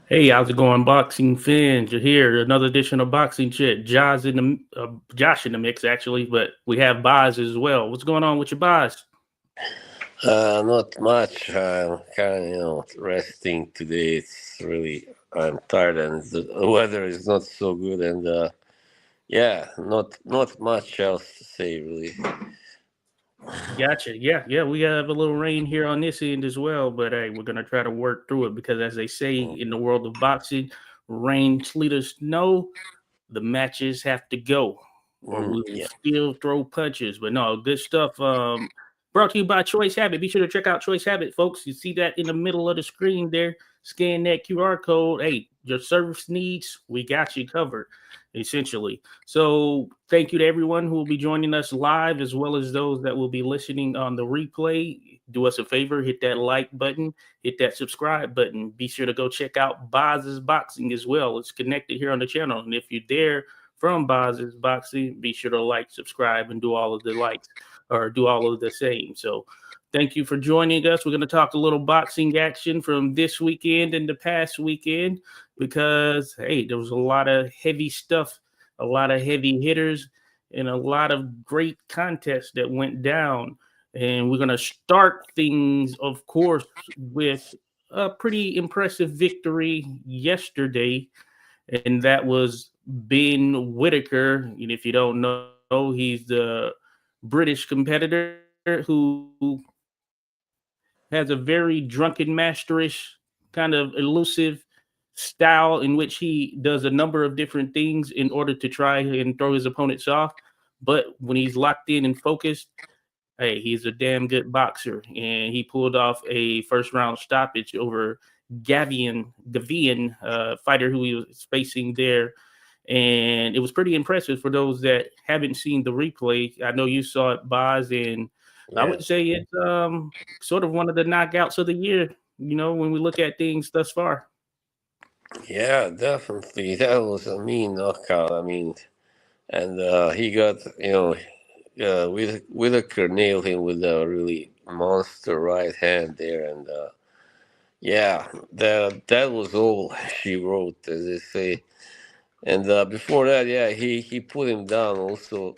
Hey, how's it going, boxing fans? You're here, another edition of Boxing Chit. Josh in the mix actually, but we have Boz as well. What's going on with your Boz? Not much. I'm kind of, resting today. I'm tired and the weather is not so good. And yeah, not much else to say, really. Gotcha. Yeah, we have a little rain here on this end as well, but hey, we're gonna try to work through it because, as they say in the world of boxing, rain, sleet, or snow, the matches have to go, or we will Yeah. still throw punches. But no, good stuff. Brought to you by Choice Habit. Be sure to check out Choice Habit, folks. You see that in the middle of the screen there. Scan that QR code. Hey, your service needs, we got you covered, essentially. So thank you to everyone who will be joining us live, as well as those that will be listening on the replay. Do us a favor, hit that like button, hit that subscribe button. Be sure to go check out Boz's Boxing as well. It's connected here on the channel. And if you're there from Boz's Boxing, be sure to like, subscribe, and do all of the likes or do all of the same. So thank you for joining us. We're going to talk a little boxing action from this weekend and the past weekend because, hey, there was a lot of heavy stuff, a lot of heavy hitters, and a lot of great contests that went down. And we're going to start things, of course, with a pretty impressive victory yesterday, and that was Ben Whitaker. And if you don't know, he's the British competitor who has a very drunken masterish kind of elusive style in which he does a number of different things in order to try and throw his opponents off. But when he's locked in and focused, hey, he's a damn good boxer, and he pulled off a first round stoppage over Gavian fighter who he was facing there, and it was pretty impressive for those that haven't seen the replay. I know you saw it, Boz, and I Yeah. would say it's sort of one of the knockouts of the year. You know, when we look at things thus far. Yeah, definitely. That was a mean knockout. And he got, Whitaker nailed him with a really monster right hand there. And yeah, that was all she wrote, as they say. And before that, yeah, he put him down. Also,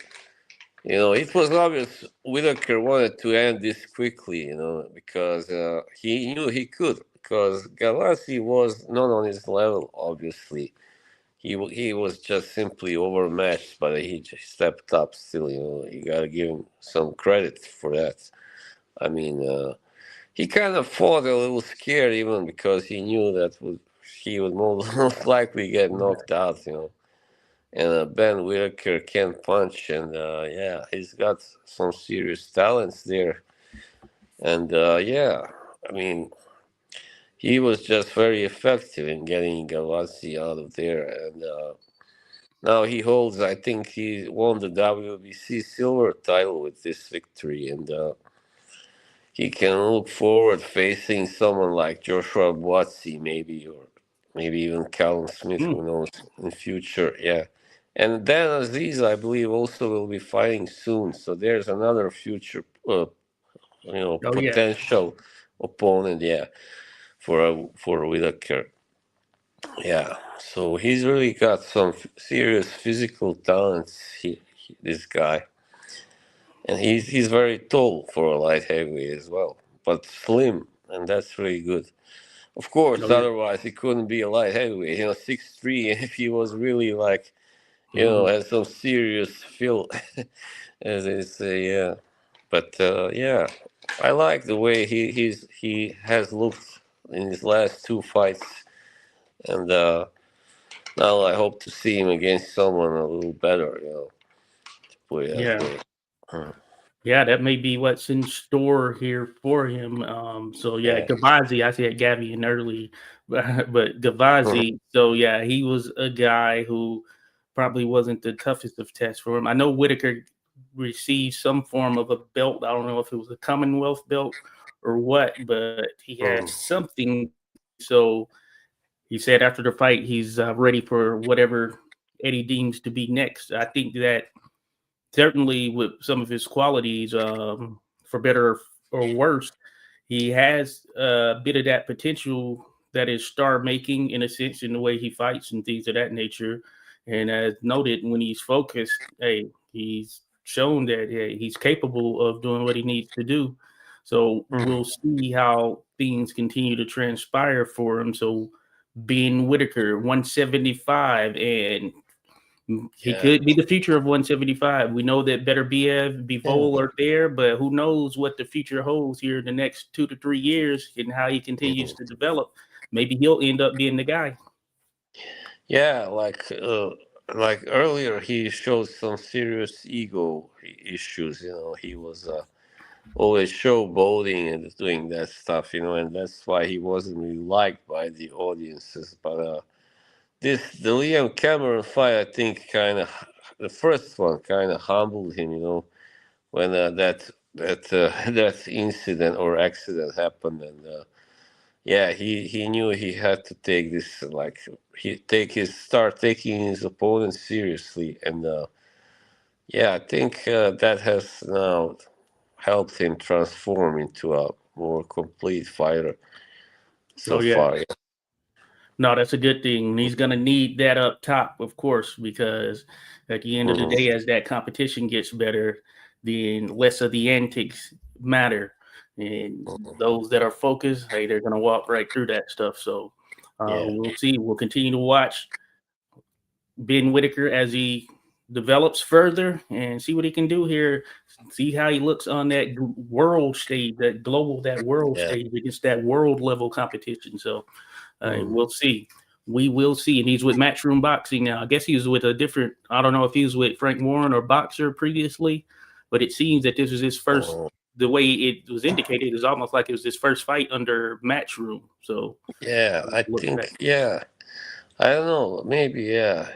it was obvious Whitaker wanted to end this quickly. Because he knew he could. Because Galassi was not on his level, obviously. He was just simply overmatched, but he just stepped up. Still, you gotta give him some credit for that. I mean, he kind of fought a little scared, even because he knew he would most likely get knocked out. And Ben Whitaker can punch, and yeah, he's got some serious talents there. And yeah, I mean, he was just very effective in getting Gavazzi out of there. And now he holds, I think he won the WBC silver title with this victory. And he can look forward facing someone like Joshua Buatsi, maybe, or maybe even Callum Smith, Mm. who knows, in future. Yeah. And Dan Aziz, I believe, also will be fighting soon. So there's another future, Oh yeah, potential opponent, yeah, for Whitaker. Yeah. So he's really got some serious physical talents. This guy, and he's very tall for a light heavyweight as well, but slim, and that's really good. Of course, oh yeah. otherwise he couldn't be a light heavyweight. 6'3", if he was really like, Mhm. has some serious feel, as they say, yeah. But yeah, I like the way he has looked in his last two fights, and now I hope to see him against someone a little better, to put it that Yeah. way. Uh, Yeah, that may be what's in store here for him. So yeah, Yeah. Gavazi, I said Gavian early, but Mhm. Gavazi. So yeah, he was a guy who probably wasn't the toughest of tests for him. I know Whitaker received some form of a belt. I don't know if it was a Commonwealth belt or what, but he had Mhm. something. So he said after the fight he's ready for whatever Eddie deems to be next. I think that certainly with some of his qualities, for better or worse, he has a bit of that potential that is star making in a sense in the way he fights and things of that nature. And as noted, when he's focused, hey, he's shown that he's capable of doing what he needs to do. So we'll Mm. see how things continue to transpire for him. So Ben Whitaker, 175, and he Yeah. could be the future of 175. We know that Better Biev, Yeah. Bivol are there, but who knows what the future holds here in the next 2 to 3 years and how he continues to Mhm. develop. Maybe he'll end up being the guy. Yeah, like earlier, he showed some serious ego issues. He was always showboating and doing that stuff. And that's why he wasn't really liked by the audiences. But the Liam Cameron fight, I think, kind of the first one kind of humbled him. When that incident or accident happened, and yeah, he knew he had to take this, like, start taking his opponent seriously, and yeah, I think that has now helped him transform into a more complete fighter so Oh yeah. far. Yeah. No, that's a good thing. He's gonna need that up top, of course, because at the end of the Hmm. day, as that competition gets better, then less of the antics matter. And those that are focused, hey, they're gonna walk right through that stuff. So Yeah, we'll see. We'll continue to watch Ben Whitaker as he develops further and see what he can do here. See how he looks on that world stage, that world yeah. stage against that world level competition. So Hmm. we'll see. We will see. And he's with Matchroom Boxing now. I guess he was with a different, I don't know if he was with Frank Warren or Boxer previously, but it seems that this was his first, the way it was indicated, is almost like it was his first fight under Matchroom. So Yeah, I look back. think, yeah. I don't know, maybe, yeah.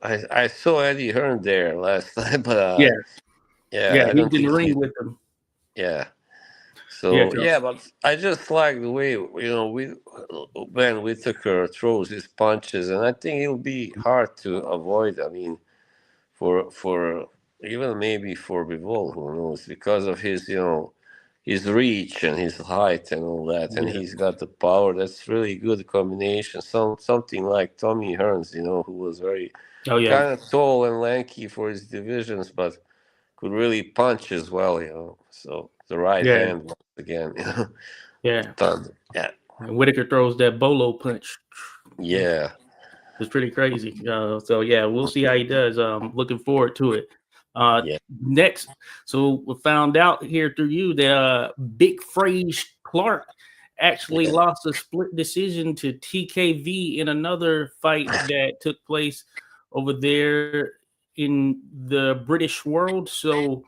I saw Eddie Hearn there last time, but Yeah. Yeah. yeah, I He don't was in the think ring he. with him. Yeah. Yeah. So yeah, but I just like the way we Ben Whitaker throws his punches, and I think it'll be hard to avoid. I mean, for even maybe for Bivol, who knows, because of his reach and his height and all that, and Yeah. he's got the power. That's really good combination. Something like Tommy Hearns, who was very Oh, yeah. kind of tall and lanky for his divisions, but could really punch as well. So the right Yeah. hand once again, Yeah. thunder. Yeah, And Whitaker throws that bolo punch. yeah, It's pretty crazy. So yeah, we'll see how he does. Looking forward to it. yeah. Next, so we found out here through you that Big Phrase Clark actually Yeah. lost a split decision to TKV in another fight that took place over there in the British world. So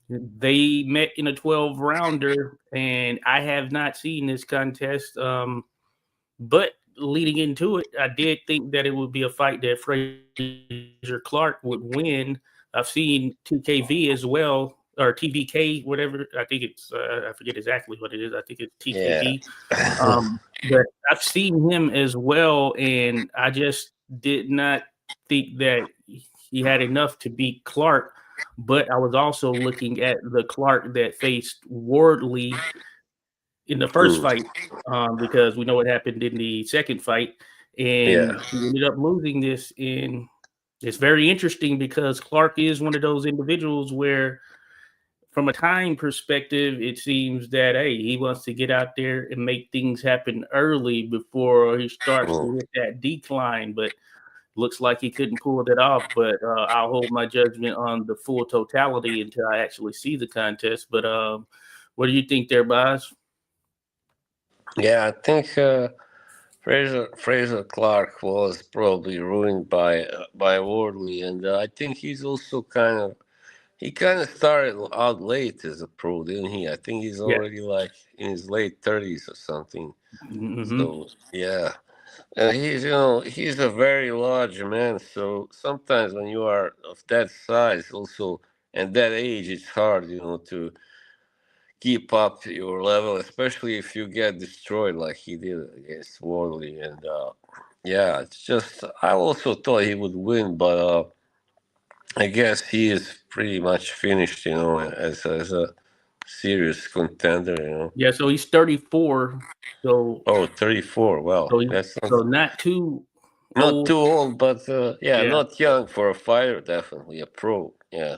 they met in a 12 rounder, and I have not seen this contest. But leading into it, I did think that it would be a fight that Fraser Clark would win. I've seen 2KV as well, or TVK, whatever. I think it's, I forget exactly what it is. I think it's Yeah. TKV. But I've seen him as well, and I just did not think that he had enough to beat Clark. But I was also looking at the Clark that faced Wardley in the first Mm. fight, because we know what happened in the second fight, Yeah. and he ended up losing this. And it's very interesting because Clark is one of those individuals where, from a time perspective, it seems that hey, he wants to get out there and make things happen early before he starts Mm. to hit that decline. But looks like he couldn't pull it off. But I'll hold my judgment on the full totality until I actually see the contest. But what do you think there, Boz? Yeah, I think Fraser Clark was probably ruined by Wardley, and I think he kind of started out late as a pro, didn't he? I think he's Yeah. already like in his late 30s or something. Hmm. So yeah, and he's a very large man. So sometimes when you are of that size, also and that age, it's hard, to keep up your level, especially if you get destroyed like he did against Worley. And yeah, it's just I also thought he would win, but I guess he is pretty much finished, as a serious contender, you know. Yeah, so he's 34. So Oh, 34. so Well, he's that's not too not old. too old, but yeah, Yeah. not young for a fighter. Definitely a pro. Yeah.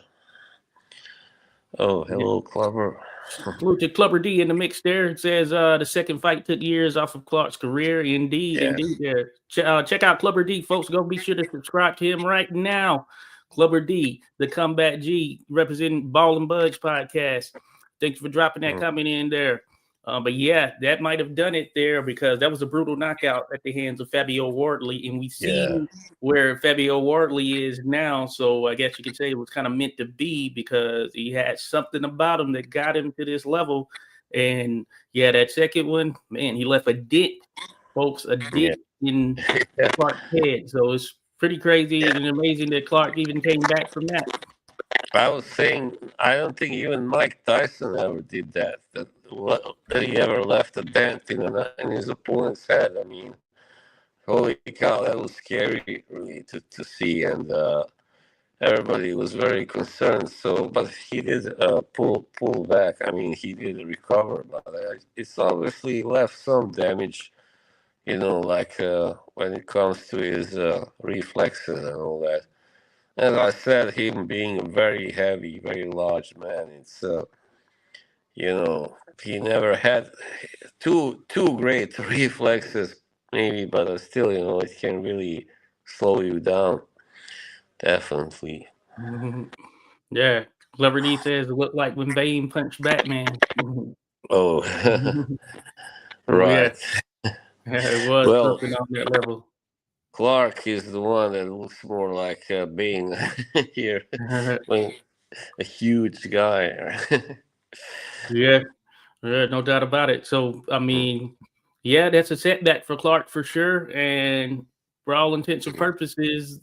Oh, Yeah. hello, Clever. Salute to Clubber D in the mix there. It says the second fight took years off of Clark's career. Indeed, Yes. indeed. Yeah. Check out Clubber D, folks. Go be sure to subscribe to him right now. Clubber D, the Combat G, representing Ball and Budge podcast. Thanks for dropping that Mm, comment in there. But yeah, that might have done it there because that was a brutal knockout at the hands of Fabio Wardley. And we've yeah. seen where Fabio Wardley is now. So I guess you could say it was kind of meant to be because he had something about him that got him to this level. And yeah, that second one, man, he left a dent, folks, a Yeah. dent in Yeah. Clark's head. So it's pretty crazy and amazing that Clark even came back from that. I was saying, I don't think even Mike Tyson ever did that. That he ever left a dent in his opponent's head. I mean, holy cow, that was scary, really, to see. And everybody was very concerned. So, but he did pull back. I mean, he did recover, but it's obviously left some damage. You know, like when it comes to his reflexes and all that. As I said, him being a very heavy, very large man, it's you know, he never had two great reflexes, maybe, but still, you know, it can really slow you down. Definitely. Yeah. Clever D says it looked like when Bane punched Batman. Oh, Oh yeah. right. It was Well, something on that level. Clark is the one that looks more like being here, when a huge guy. Yeah, yeah, no doubt about it. So, I mean, yeah, that's a setback for Clark for sure. And for all intents and purposes,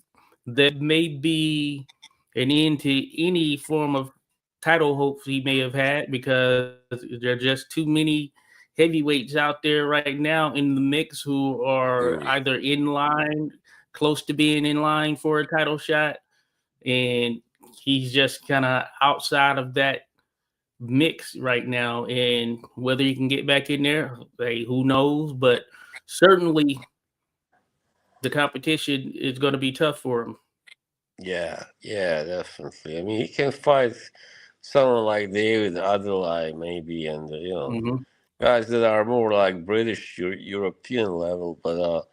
that may be an end to any form of title hopes he may have had because there are just too many heavyweights out there right now in the mix who are Mm, either in line, close to being in line for a title shot, and he's just kind of outside of that mix right now. And whether he can get back in there, hey, who knows? But certainly the competition is going to be tough for him. yeah, yeah, definitely. I mean, he can fight someone like David Adelaide, maybe, and Hmm. guys that are more like British European level. But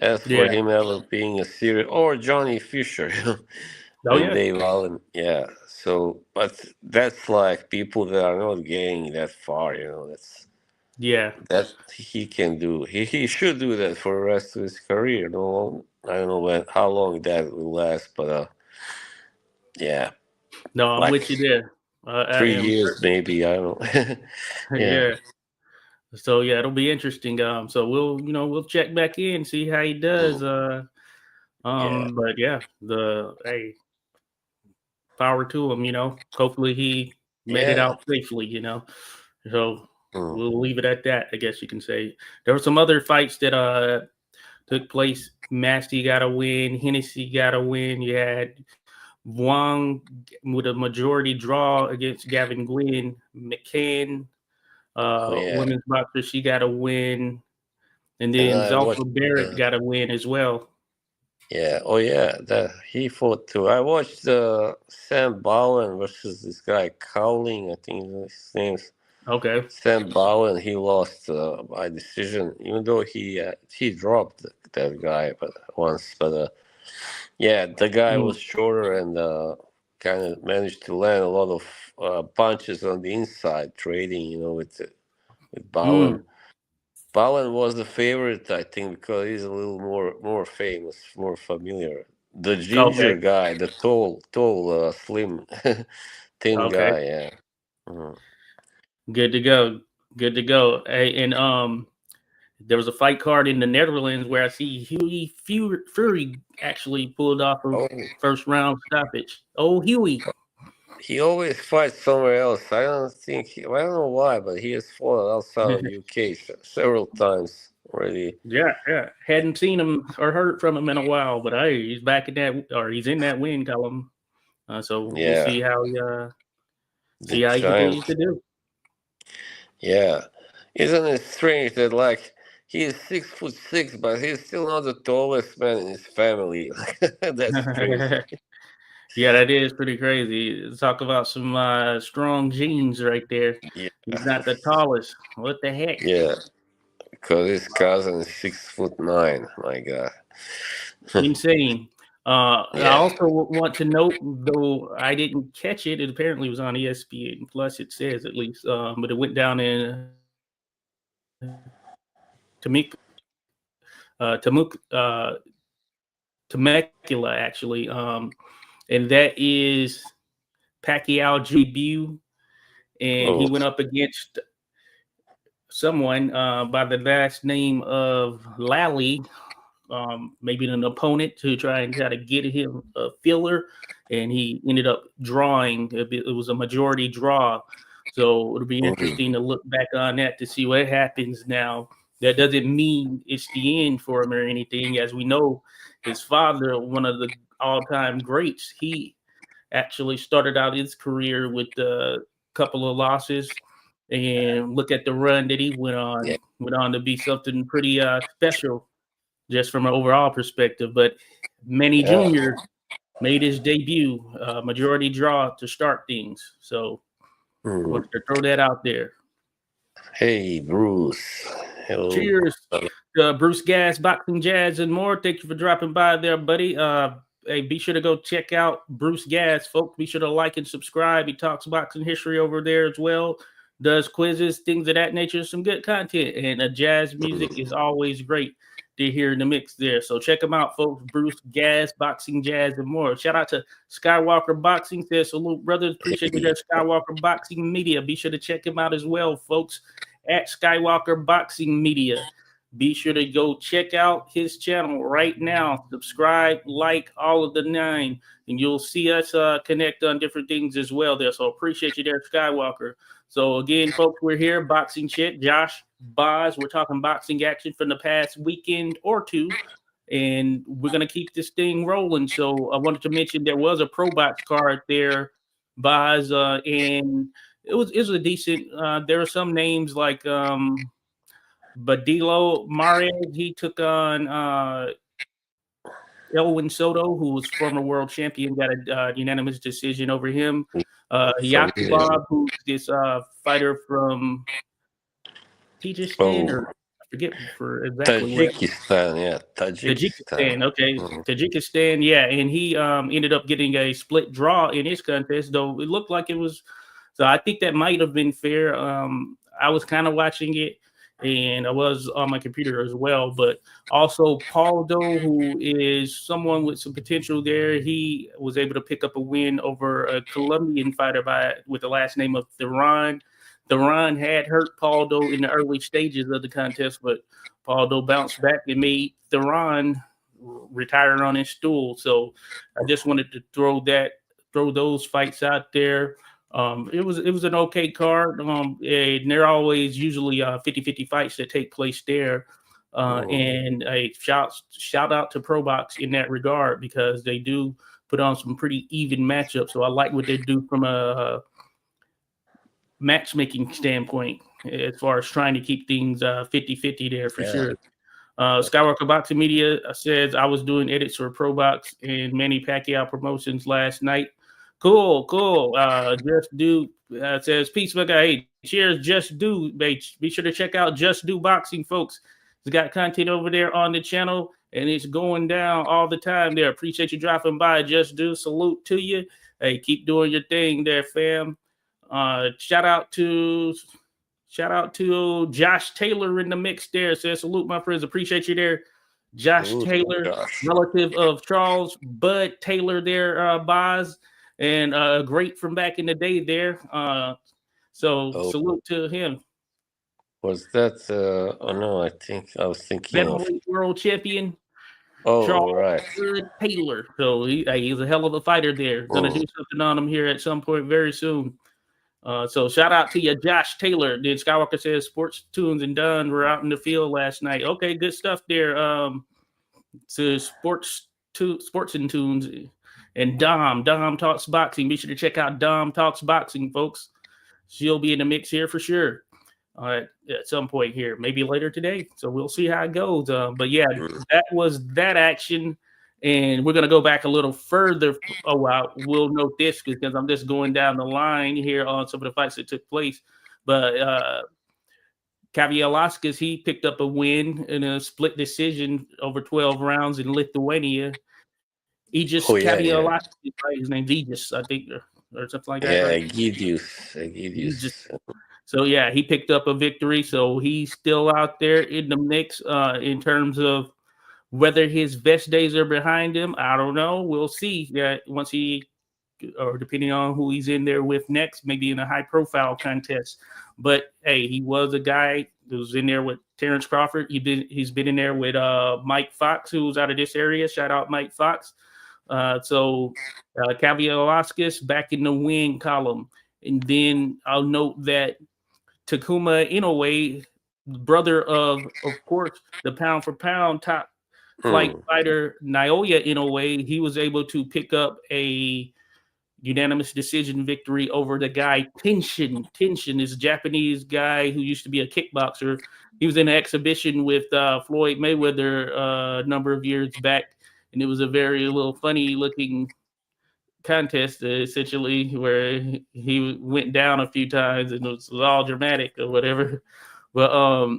as for Yeah. him ever being a serious, or Johnny Fisher, Oh and yeah. Dave Allen, yeah. So, but that's like people that are not getting that far. Yeah. That he can do. He should do that for the rest of his career. No, I don't know how long that will last, but yeah, No, I'm like with you there. I three am years certainly. maybe. I don't know. Yeah. Yeah. So yeah, it'll be interesting. So we'll check back in, see how he does. Mm, yeah. But yeah, the hey, power to him. Hopefully he made it Yeah. out safely. So Mm. we'll leave it at that. I guess you can say there were some other fights that took place. Masty got a win. Hennessy got a win. You had Wong with a majority draw against Gavin Gwynn. McCann, Oh yeah. women's boxer, she got a win. And And then I watched. Zalfa Barrett Uh, got a win as well. yeah. Oh yeah. That he fought too. I watched Sam Bowen versus this guy Cowling. I think his name's Okay. Sam Bowen. He lost by decision, even though he dropped that guy, but once. But yeah, the guy Mm. was shorter and kind of managed to land a lot of punches on the inside, trading, with Bowen. Mm. Bowen was the favorite, I think, because he's a little more famous, more familiar. The ginger Okay. guy, the tall, slim, thin Okay. guy. Yeah. Mhm. Good to go. Good to go. Hey, and there was a fight card in the Netherlands where I see Huey Fury actually pulled off a Oh, first round stoppage. Oh, Huey. he always fights somewhere else. I don't know why, but he has fought outside of UK several times already. Yeah, yeah. Hadn't seen him or heard from him in a while, but hey, he's back in that, or he's in that win column. So we'll Yeah, see how the he giant. continues to do. Yeah. Isn't it strange that like he is 6'6", but he's still not the tallest man in his family? That's crazy. Yeah, that is pretty crazy. Talk about some strong genes right there. Yeah. He's not the tallest. What the heck? Yeah. Because his cousin is 6'9". My God. Insane. I Yeah. also want to note, though I didn't catch it, it apparently was on ESPN Plus. It says at least, but it went down in Temecula actually, and that is Pacquiao debut, and he Oh. went up against someone by the last name of Lally, maybe an opponent to try to get him a filler, and he ended up drawing. It was a majority draw, so it'll be Mm. interesting to look back on that to see what happens now. That doesn't mean it's the end for him or anything. As we know, his father, one of the all-time greats, he actually started out his career with a couple of losses, and look at the run that he went Yeah. on. Went on to be something pretty special just from an overall perspective. But Manny Yeah. Jr. made his debut, majority draw to start things. So Mm. wanted to throw that out there. Hey, Bruce. Hello. Cheers to Bruce Gas, Boxing Jazz, and more. Thank you for dropping by there, buddy. Hey, be sure to go check out Bruce Gas, folks. Be sure to like and subscribe. He talks boxing history over there as well. Does quizzes, things of that nature. Some good content, and jazz music is Mm. always great to hear in the mix there. So check him out, folks. Bruce Gas, Boxing Jazz, and more. Shout out to Skywalker Boxing. Says salute, brothers. Appreciate you Hey. there, Skywalker Boxing Media. Be sure to check him out as well, folks, at Skywalker Boxing Media. Be sure to go check out his channel right now. Subscribe, like, all of the nine, and you'll see us connect on different things as well there. So appreciate you there, Skywalker. So again, folks, we're here, Boxing Chit, Josh, Boz. We're talking boxing action from the past weekend or two, and we're gonna keep this thing rolling. So I wanted to mention there was a pro box card there, Boz, and it was a decent. There are some names like Badilo Mares. He took on Elwin Soto, who was former world champion, got a unanimous decision over him. Familiar. Yakubov, who's this fighter from Tajikistan, Oh, or I forget for exactly where. Tajikistan. Yeah, Tajikistan. Tajikistan, okay, Mm. Tajikistan, yeah, and he ended up getting a split draw in his contest, though it looked like it was. So I think that might have been fair. I was kind of watching it, and I was on my computer as well. But also Paul Doe, who is someone with some potential there, he was able to pick up a win over a Colombian fighter with the last name of Theron. Theron had hurt Paul Doe in the early stages of the contest, but Aldo bounced back and made Theron retire on his stool. So I just wanted to throw those fights out there. It was an okay card. And they're always usually 50-50 fights that take place there. Mm. And a shout out to Pro Box in that regard, because they do put on some pretty even matchups. So I like what they do from a matchmaking standpoint as far as trying to keep things 50-50 there for Yeah. sure. Skywalker Boxing Media says I was doing edits for Pro Box and Manny Pacquiao promotions last night. Cool, cool. Just Do says peace, my guy. Hey, cheers, Just Do. Be sure to check out Just Do Boxing, folks. It's got content over there on the channel, and it's going down all the time there. Appreciate you dropping by, Just Do. Salute to you. Hey, keep doing your thing there, fam. Uh, shout out to Shout out to Josh Taylor in the mix there. Says salute, my friends. Appreciate you there. Josh Good, Taylor, Josh. relative of Charles Bud Taylor there, Boz, and great from back in the day there. So Oh, salute to him. was that? Oh no, I think I was thinking of. Featherweight world champion, Oh, Charles right. Bud Taylor. So he's a hell of a fighter there. Gonna Mm. do something on him here at some point very soon. So shout out to you, Josh Taylor. Did Skywalker says Sports Tunes and Dunn were out in the field last night. Okay, good stuff there. To Sports and Tunes and Dom Talks Boxing. Be sure to check out Dom Talks Boxing, folks. She'll be in the mix here for sure. at some point here, maybe later today. So we'll see how it goes. But yeah, Mm. that was that action. And we're gonna go back a little further. Oh wow, we'll note this because I'm just going down the line here on some of the fights that took place. But Kavialaskas, he picked up a win in a split decision over 12 rounds in Lithuania. Aegis Oh yeah, yeah, Kavialaskas, right? His name's Aegis, I think, or something like that, yeah. right? Egidius, Aegis. Egidius. So yeah, he picked up a victory. So he's still out there in the mix in terms of whether his best days are behind him. I don't know. We'll see. Yeah, once he or depending on who he's in there with next, maybe in a high profile contest. But hey, he was a guy who was in there with Terrence Crawford. He's been in there with Mike Fox, who's out of this area. Shout out Mike Fox. Kavialaskas back in the win column. And then I'll note that Takuma Inoue, brother of course, the pound for pound top flight Mm. fighter Naoya Inoue, he was able to pick up a unanimous decision victory over the guy Tenshin. Tenshin is a Japanese guy who used to be a kickboxer. He was in an exhibition with Floyd Mayweather a number of years back, and it was a very little funny looking contest essentially where he went down a few times and it was all dramatic or whatever. But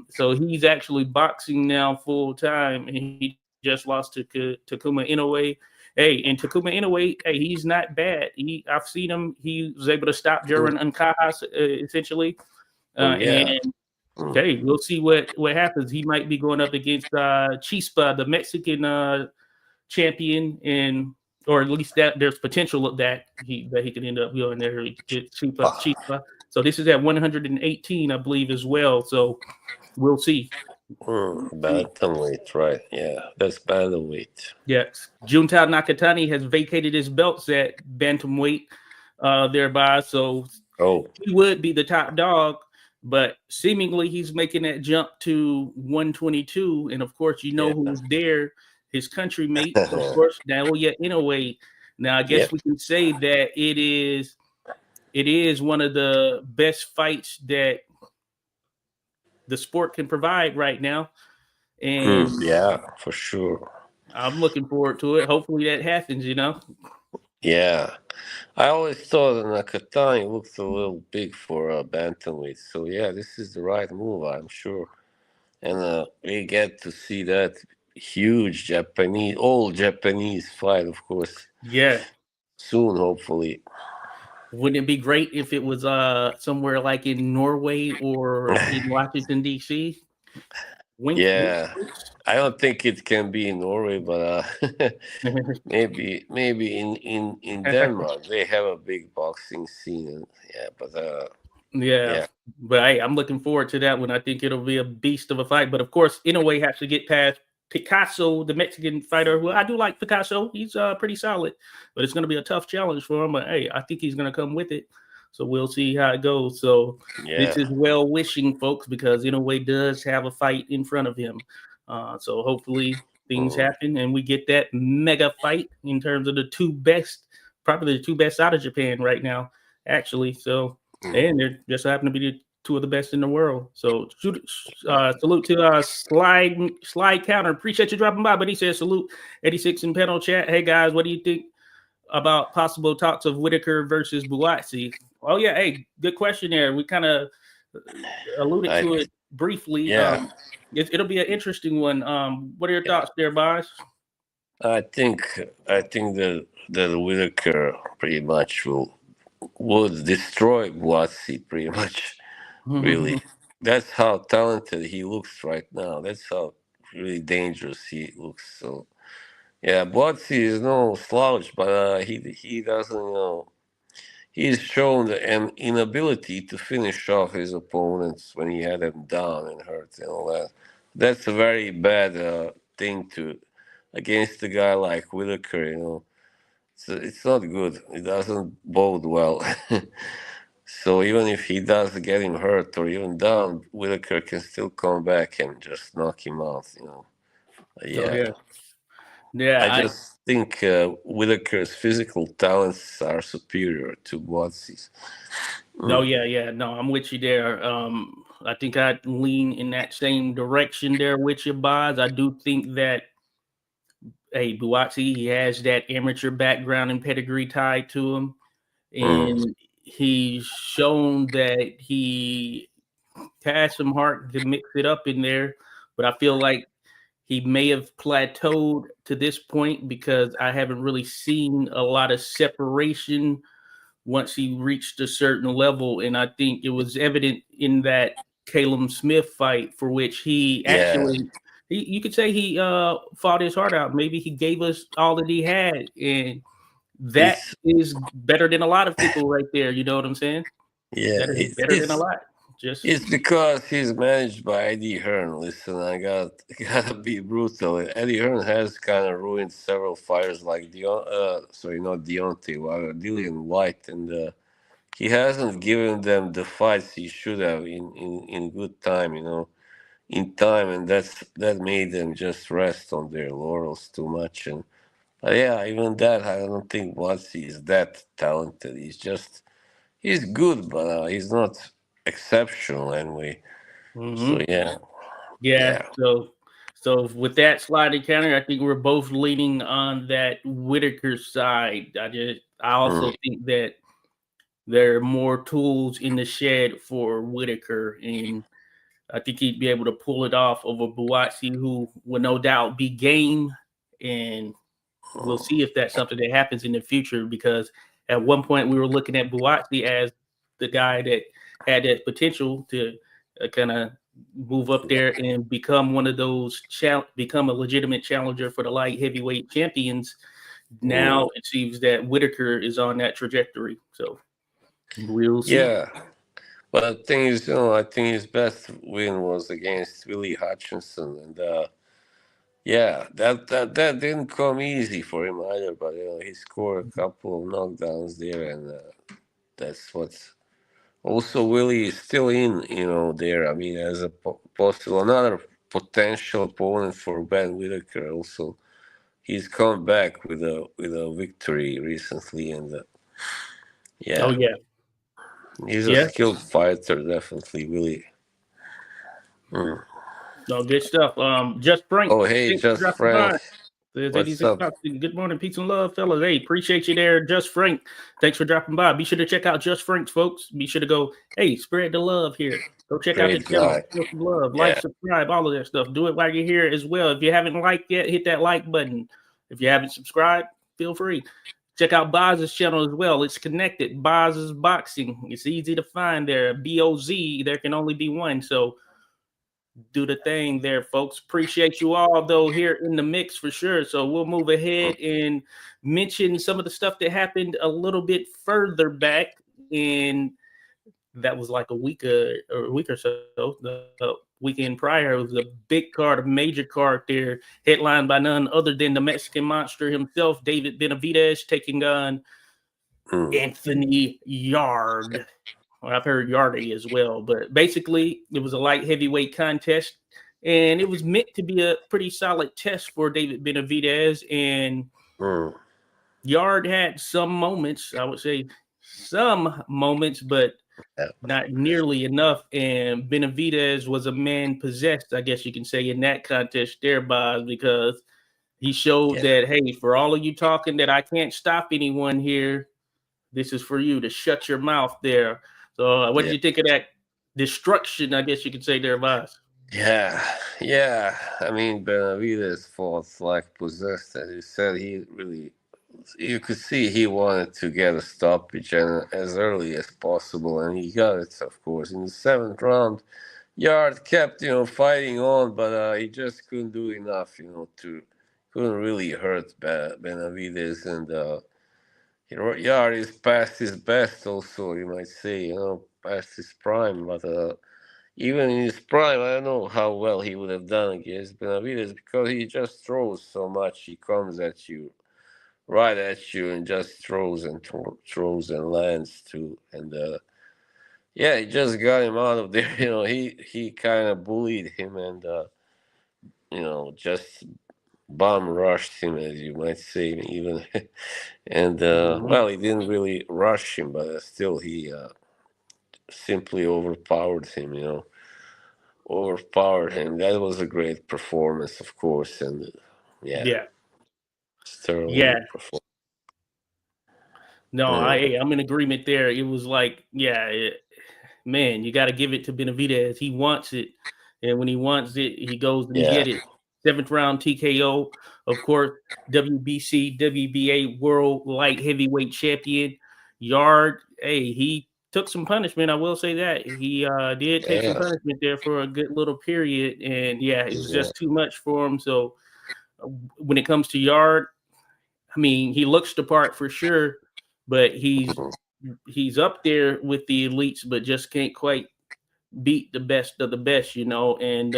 so he's actually boxing now full time, and he just lost to Takuma Inoue. Hey, and Takuma Inoue, hey, he's not bad. I've seen him. He was able to stop Jaron Ancajas essentially, Oh yeah. and Mm. okay, we'll see what happens. He might be going up against Chispa, the Mexican champion, and or at least that there's potential of that he could end up going there to get Ah. Chispa. So this is at 118, I believe, as well. So we'll see. We'll see. Bantamweight, right? Yeah, that's bantamweight. Yes, Juntao Nakatani has vacated his belts at bantamweight, thereby. So Oh, he would be the top dog, but seemingly he's making that jump to 122. And of course, you know yeah. who's there, his country mate, of course, Naoya Inoue. Now, I guess Yep. we can say that it is one of the best fights that the sport can provide right now. And Yeah, for sure. I'm looking forward to it. Hopefully that happens. Yeah. I always thought Nakatani looked a little big for bantamweight. So yeah, this is the right move, I'm sure. And we get to see that huge all Japanese fight, of course, Yeah. soon, hopefully. Wouldn't it be great if it was somewhere like in Norway or in Washington D.C.? Wink, wink, Yeah. I don't think it can be in Norway, but maybe in Denmark they have a big boxing scene. And, yeah, but Yeah, yeah. but hey, I'm looking forward to that one. I think it'll be a beast of a fight. But of course, Inoue has to get past Picasso, the Mexican fighter. Well, I do like Picasso. He's pretty solid, but it's going to be a tough challenge for him. But hey, I think he's going to come with it. So we'll see how it goes. So this Yeah. is well wishing, folks, because Inoue does have a fight in front of him. So hopefully things Mm. happen and we get that mega fight in terms of probably the two best out of Japan right now, actually. So Mm. and they just happen to be the two of the best in the world. So salute to slide counter. Appreciate you dropping by. But he says salute 86 in panel chat. Hey guys, what do you think about possible talks of Whitaker versus Buatsi? Oh yeah, hey, good question there. We kind of alluded I to it briefly. yeah. It'll be an interesting one. What are your thoughts there, boss? I think that Whitaker pretty much would destroy Boazzi pretty much. Really, that's how talented he looks right now. That's how really dangerous he looks. So yeah, Boazzi is no slouch, but he doesn't he's shown an inability to finish off his opponents when he had them down and hurt and all that. That's a very bad thing to against a guy like Whitaker. It's not good. It doesn't bode well. So even if he does get him hurt or even down, Whitaker can still come back and just knock him out. So Yeah, yeah, yeah. I just think Whitaker's physical talents are superior to Boazzi's. No, Mm. yeah, yeah. No, I'm with you there. I think I'd lean in that same direction there with you, Boz. I do think that Buatsi, he has that amateur background and pedigree tied to him, Mm, and he's shown that he has some heart to mix it up in there. But I feel like he may have plateaued to this point because I haven't really seen a lot of separation once he reached a certain level. And I think it was evident in that Caleb Smith fight, for which he yeah, actually, you could say he fought his heart out. Maybe he gave us all that he had. And that it's is better than a lot of people right there. You know what I'm saying? yeah, That is better than a lot. Just, it's because he's managed by Eddie Hearn. Listen, I gotta be brutal. Eddie Hearn has kind of ruined several fighters like sorry, not Deontay, Dillian White, and he hasn't given them the fights he should have in good time. In time, and that made them just rest on their laurels too much. And yeah, even that, I don't think Watsi is that talented. He's good, but he's not exceptional anyway. So mhm. yeah, Yeah. yeah, So with that sliding counter, I think we're both leaning on that Whitaker side. I mm, also think that there are more tools in the shed for Whitaker, and I think he'd be able to pull it off over Buatsi, who will no doubt be game. And we'll see if that's something that happens in the future. Because at one point we were looking at Buatsi as the guy that had that potential to kind of move up there and become one of those become a legitimate challenger for the light heavyweight champions. mm, Now it seems that Whitaker is on that trajectory. So we'll see. yeah. But the thing is, I think his best win was against Willie Hutchinson, and yeah, that didn't come easy for him either. But he scored a couple of knockdowns there, and that's what's also Willie is still there. I mean, as a possible another potential opponent for Ben Whitaker. Also, he's come back with a victory recently, and Oh yeah, yeah, he's a yeah. skilled fighter, definitely. Willie. Mm. No, good stuff. Just Frank, Oh, hey, thanks for just dropping Frank, by. There's what's 86 up? bucks. Good morning, peace and love, fellas. Hey, appreciate you there, Just Frank. Thanks for dropping by. Be sure to check out Just Frank's, folks. Be sure to go, hey, spread the love here. Go check out the Great channel, guy. show some love, like, Yeah, subscribe, all of that stuff. Do it while you're here as well. If you haven't liked yet, hit that like button. If you haven't subscribed, feel free. Check out Boz's channel as well. It's connected. Boz's Boxing. It's easy to find there. BOZ. There can only be one. So do the thing there, folks. Appreciate you all, though, here in the mix for sure. So we'll move ahead and mention some of the stuff that happened a little bit further back. And that was like a week or so. The weekend prior, it was a big card, a major card there, headlined by none other than the Mexican monster himself, David Benavidez, taking on mm, Anthony Yard. Well, I've heard Yardy as well, but basically it was a light heavyweight contest, and it was meant to be a pretty solid test for David Benavidez. And mm. Yard had some moments, I would say some moments, but Yeah, not nearly enough. And Benavidez was a man possessed, I guess you can say, in that contest there, Bob, because he showed yeah, that, hey, for all of you talking that I can't stop anyone here, this is for you to shut your mouth there. So, what did yeah. you think of that destruction? I guess you could say there, Voss. Yeah, yeah. I mean, Benavides fought like possessed, as you said. You could see he wanted to get a stoppage and as early as possible, and he got it, of course. In the seventh round, Yard kept, fighting on, but he just couldn't do enough, couldn't really hurt Benavides, and Yard is past his best, also, you might say, past his prime, but. Even in his prime, I don't know how well he would have done against Benavides because he just throws so much. He comes at you, right at you, and just throws and throws and lands too. And yeah, he just got him out of there. He kind of bullied him and just bomb rushed him, as you might say, even. And Mhm. well, he didn't really rush him, but still he simply overpowered him. overpowered him. That was a great performance, of course, and yeah, Yeah, sterling yeah. performance. No, Mm, I'm in agreement there. It was like, man, you got to give it to Benavidez. He wants it, and when he wants it, he goes and yeah, get it. Seventh round TKO, of course. WBC, WBA World Light Heavyweight Champion. Yard, hey, he took some punishment. I will say that he did take some yeah, punishment there for a good little period, and yeah, it was yeah. just too much for him. So when it comes to Yard, I mean, he looks the part for sure, but Mhm. he's up there with the elites, but just can't quite beat the best of the best, you know. And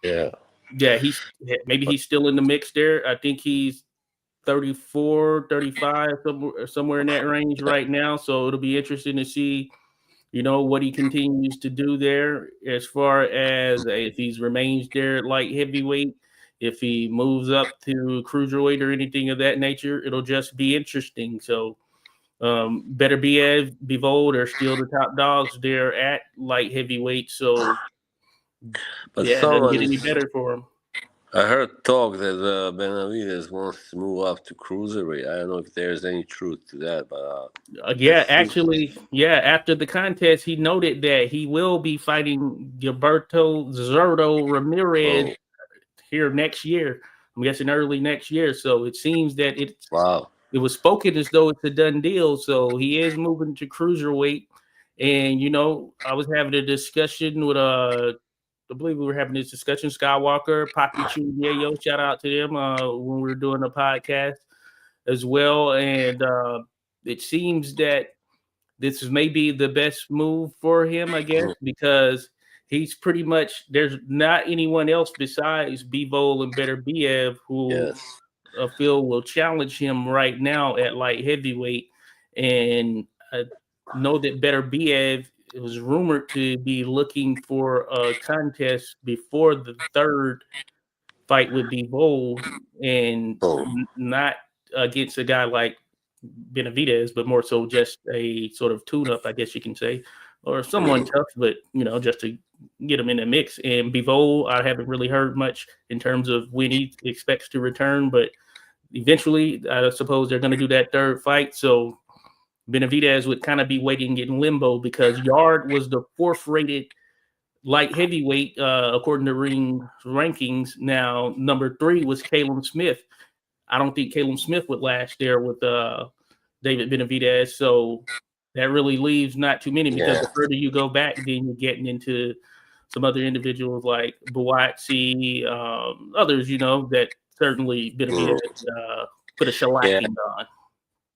Yeah, yeah, maybe but he's still in the mix there. I think he's 34, 35, somewhere in that range right now. So it'll be interesting to see, you know, what he continues to do there as far as if he's remains there at light heavyweight, if he moves up to cruiserweight or anything of that nature. It'll just be interesting. So better be bold are still the top dogs there at light heavyweight. So yeah, it doesn't someone get any is. better for him. I heard talk that Benavides wants to move up to cruiserweight. I don't know if there's any truth to that, but it Yeah, seems. actually, yeah. After the contest, he noted that he will be fighting Gilberto Zurdo Ramirez Oh, here next year. I'm guessing early next year. So it seems that wow. it was spoken as though it's a done deal. So he is moving to cruiserweight. And you know, I was having a discussion with I believe we were having this discussion. Skywalker, Poppy Chuyayo, shout out to them when we were doing the podcast as well. And it seems that this is maybe the best move for him, I guess, Mm, because he's pretty much there's not anyone else besides Bivol and Better Biev who yes. feel will challenge him right now at light heavyweight. And I know that Better Biev was rumored to be looking for a contest before the third fight would be bold and Oh, not against a guy like Benavidez, but more so just a sort of tune-up, I guess you can say, or someone mm, tough, but you know, just to get him in the mix. And Bivol, I haven't really heard much in terms of when he expects to return, but eventually, I suppose they're going to do that third fight. So Benavidez would kind of be waiting in limbo because Yard was the fourth rated light heavyweight, according to Ring rankings. Now, number three was Caleb Smith. I don't think Caleb Smith would last there with David Benavidez. So that really leaves not too many because yeah, the further you go back, then you're getting into some other individuals like Buatsi, others, you know, that certainly Benavidez mm, put a yeah. shellacking on.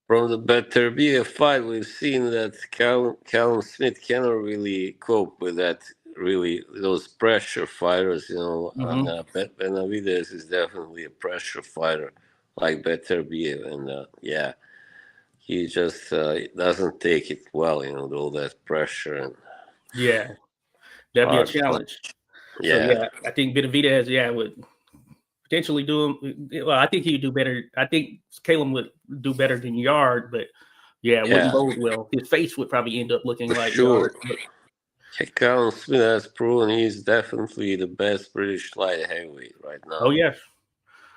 From the better be a fight, we've seen that Callum Smith cannot really cope with that. Really, those pressure fighters, you know, and Mm-hmm. Benavides is definitely a pressure fighter, like better be, and yeah, he just doesn't take it well, you know, all that pressure and Yeah, that'd be a hard punch. challenge. So Yeah, yeah, I think Benavidez, would potentially do him. Well, I think he'd do better. I think Caleb would do better than Yard, but yeah, it wouldn't yeah, bode well. His face would probably end up looking for like sure. Yard. But Callum Smith has proven he's definitely the best British light heavyweight right oh now. yes,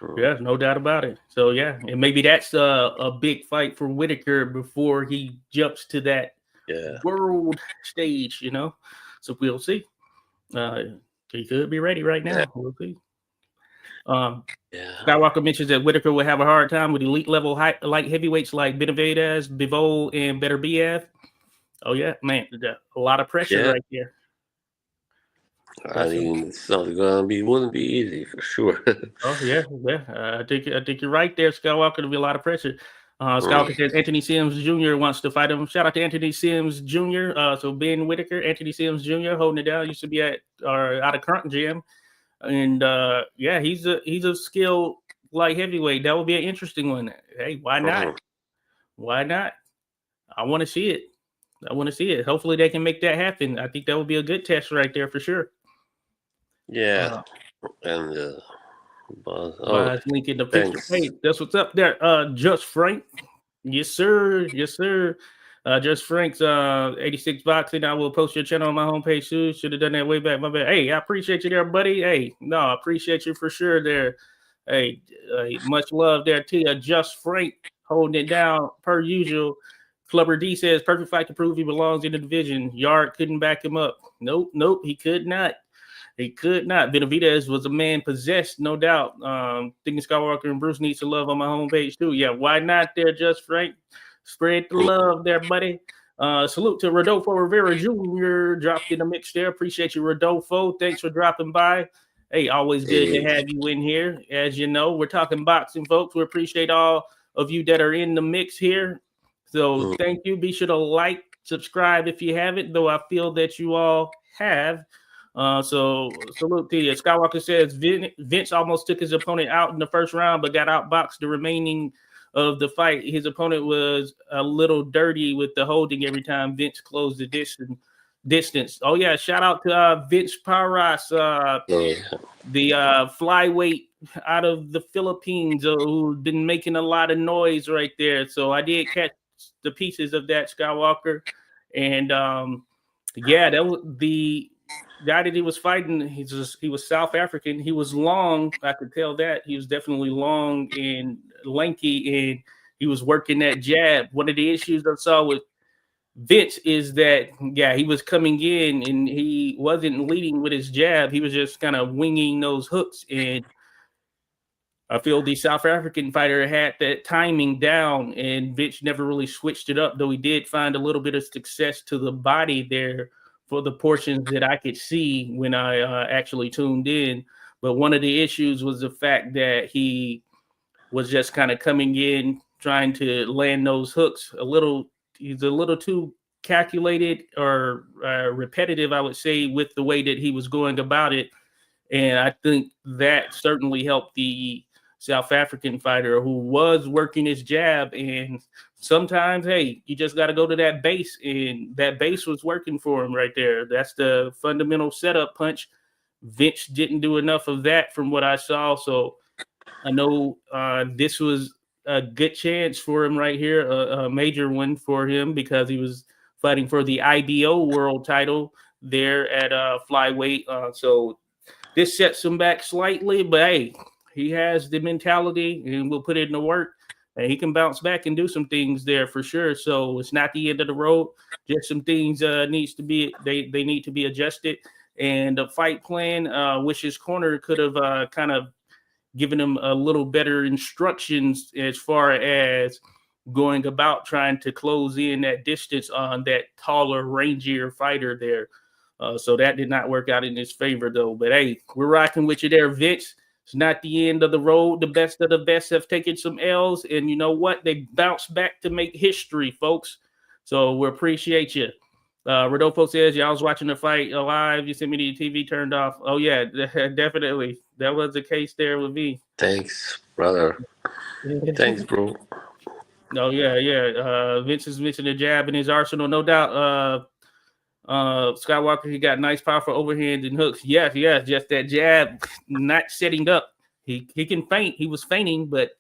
Mm, yes, no doubt about it. So yeah, and maybe that's a big fight for Whitaker before he jumps to that yeah, world stage. You know, so we'll see. Uh, he could be ready right yeah, now. We'll see. Um, yeah, Skywalker mentions that Whitaker would have a hard time with elite level light heavyweights like Benavidez, Bivol, and Better BF. Oh yeah, man, a lot of pressure yeah. right there. I Yes, sir. mean, it's not gonna be, wouldn't be easy for sure. Oh yeah, yeah. I think you're right there, Skywalker. There'll be a lot of pressure. Skywalker Mm, says Anthony Sims Jr. wants to fight him. Shout out to Anthony Sims Jr. So Ben Whitaker, Anthony Sims Jr. holding it down. Used to be at or out of current gym, and yeah, he's a skilled light heavyweight. That would be an interesting one. Hey, why not? mm. Why not? I want to see it. I want to see it. Hopefully they can make that happen. I think that would be a good test right there for sure. Yeah, Uh, and oh, Wise link in the picture. thanks. Hey, that's what's up there. Just Frank. Yes, sir. Yes, sir. Just Frank's 86 boxing. I will post your channel on my homepage too. Should have done that way back. My bad. Hey, I appreciate you there, buddy. Hey, no, I appreciate you for sure there. Hey, much love there to you. Just Frank holding it down per usual. Clubber D says perfect fight to prove he belongs in the division. Yard couldn't back him up. Nope, nope, he could not. He could not. Benavidez was a man possessed, no doubt. Thinking Skywalker and Bruce needs to love on my homepage too. Yeah, why not there, Just Frank? Spread the love there, buddy. Salute to Rodolfo Rivera Jr. dropped in the mix there. Appreciate you, Rodolfo. Thanks for dropping by. Hey, always good to Hey, have you in here. As you know, we're talking boxing, folks. We appreciate all of you that are in the mix here. So mm, thank you. Be sure to like, subscribe if you haven't, though I feel that you all have. So salute to you. Skywalker says Vince almost took his opponent out in the first round, but got outboxed the remaining of the fight. His opponent was a little dirty with the holding every time Vince closed the distance. Oh yeah, shout out to Vince Paras, yeah. the flyweight out of the Philippines, who's been making a lot of noise right there. So I did catch the pieces of that, Skywalker, and yeah, that was the guy that he was fighting. He was South African. He was long. I could tell that he was definitely long and lanky, and he was working that jab. One of the issues I saw with Vince is that yeah, he was coming in and he wasn't leading with his jab. He was just kind of winging those hooks, and I feel the South African fighter had that timing down, and Vince never really switched it up. Though he did find a little bit of success to the body there for the portions that I could see when I actually tuned in. But one of the issues was the fact that he was just kind of coming in trying to land those hooks a little. He's a little too calculated or repetitive, I would say, with the way that he was going about it. And I think that certainly helped the South African fighter who was working his jab. And sometimes, hey, you just got to go to that base, and that base was working for him right there. That's the fundamental setup punch. Vince didn't do enough of that from what I saw. So I know this was a good chance for him right here, a major one for him because he was fighting for the IBO world title there at flyweight. So this sets him back slightly, but hey, he has the mentality and will put it in the work. And he can bounce back and do some things there for sure. So it's not the end of the road. Just some things needs to be they need to be adjusted. And the fight plan, which his corner could have kind of given him a little better instructions as far as going about trying to close in that distance on that taller, rangier fighter there. So that did not work out in his favor, though. But hey, we're rocking with you there, Vince. It's not the end of the road. The best of the best have taken some L's, and you know what? They bounced back to make history, folks. So we appreciate you. Rodolfo says, "Y'all was watching the fight live. You sent me the TV turned off." Oh yeah, definitely. That was the case there with me. Thanks, brother. Thanks, bro. Oh yeah, yeah. Vince is missing a jab in his arsenal, no doubt. Skywalker, he got nice, powerful overhands and hooks. Yes, yes, just that jab not setting up. He can feint. He was feinting, but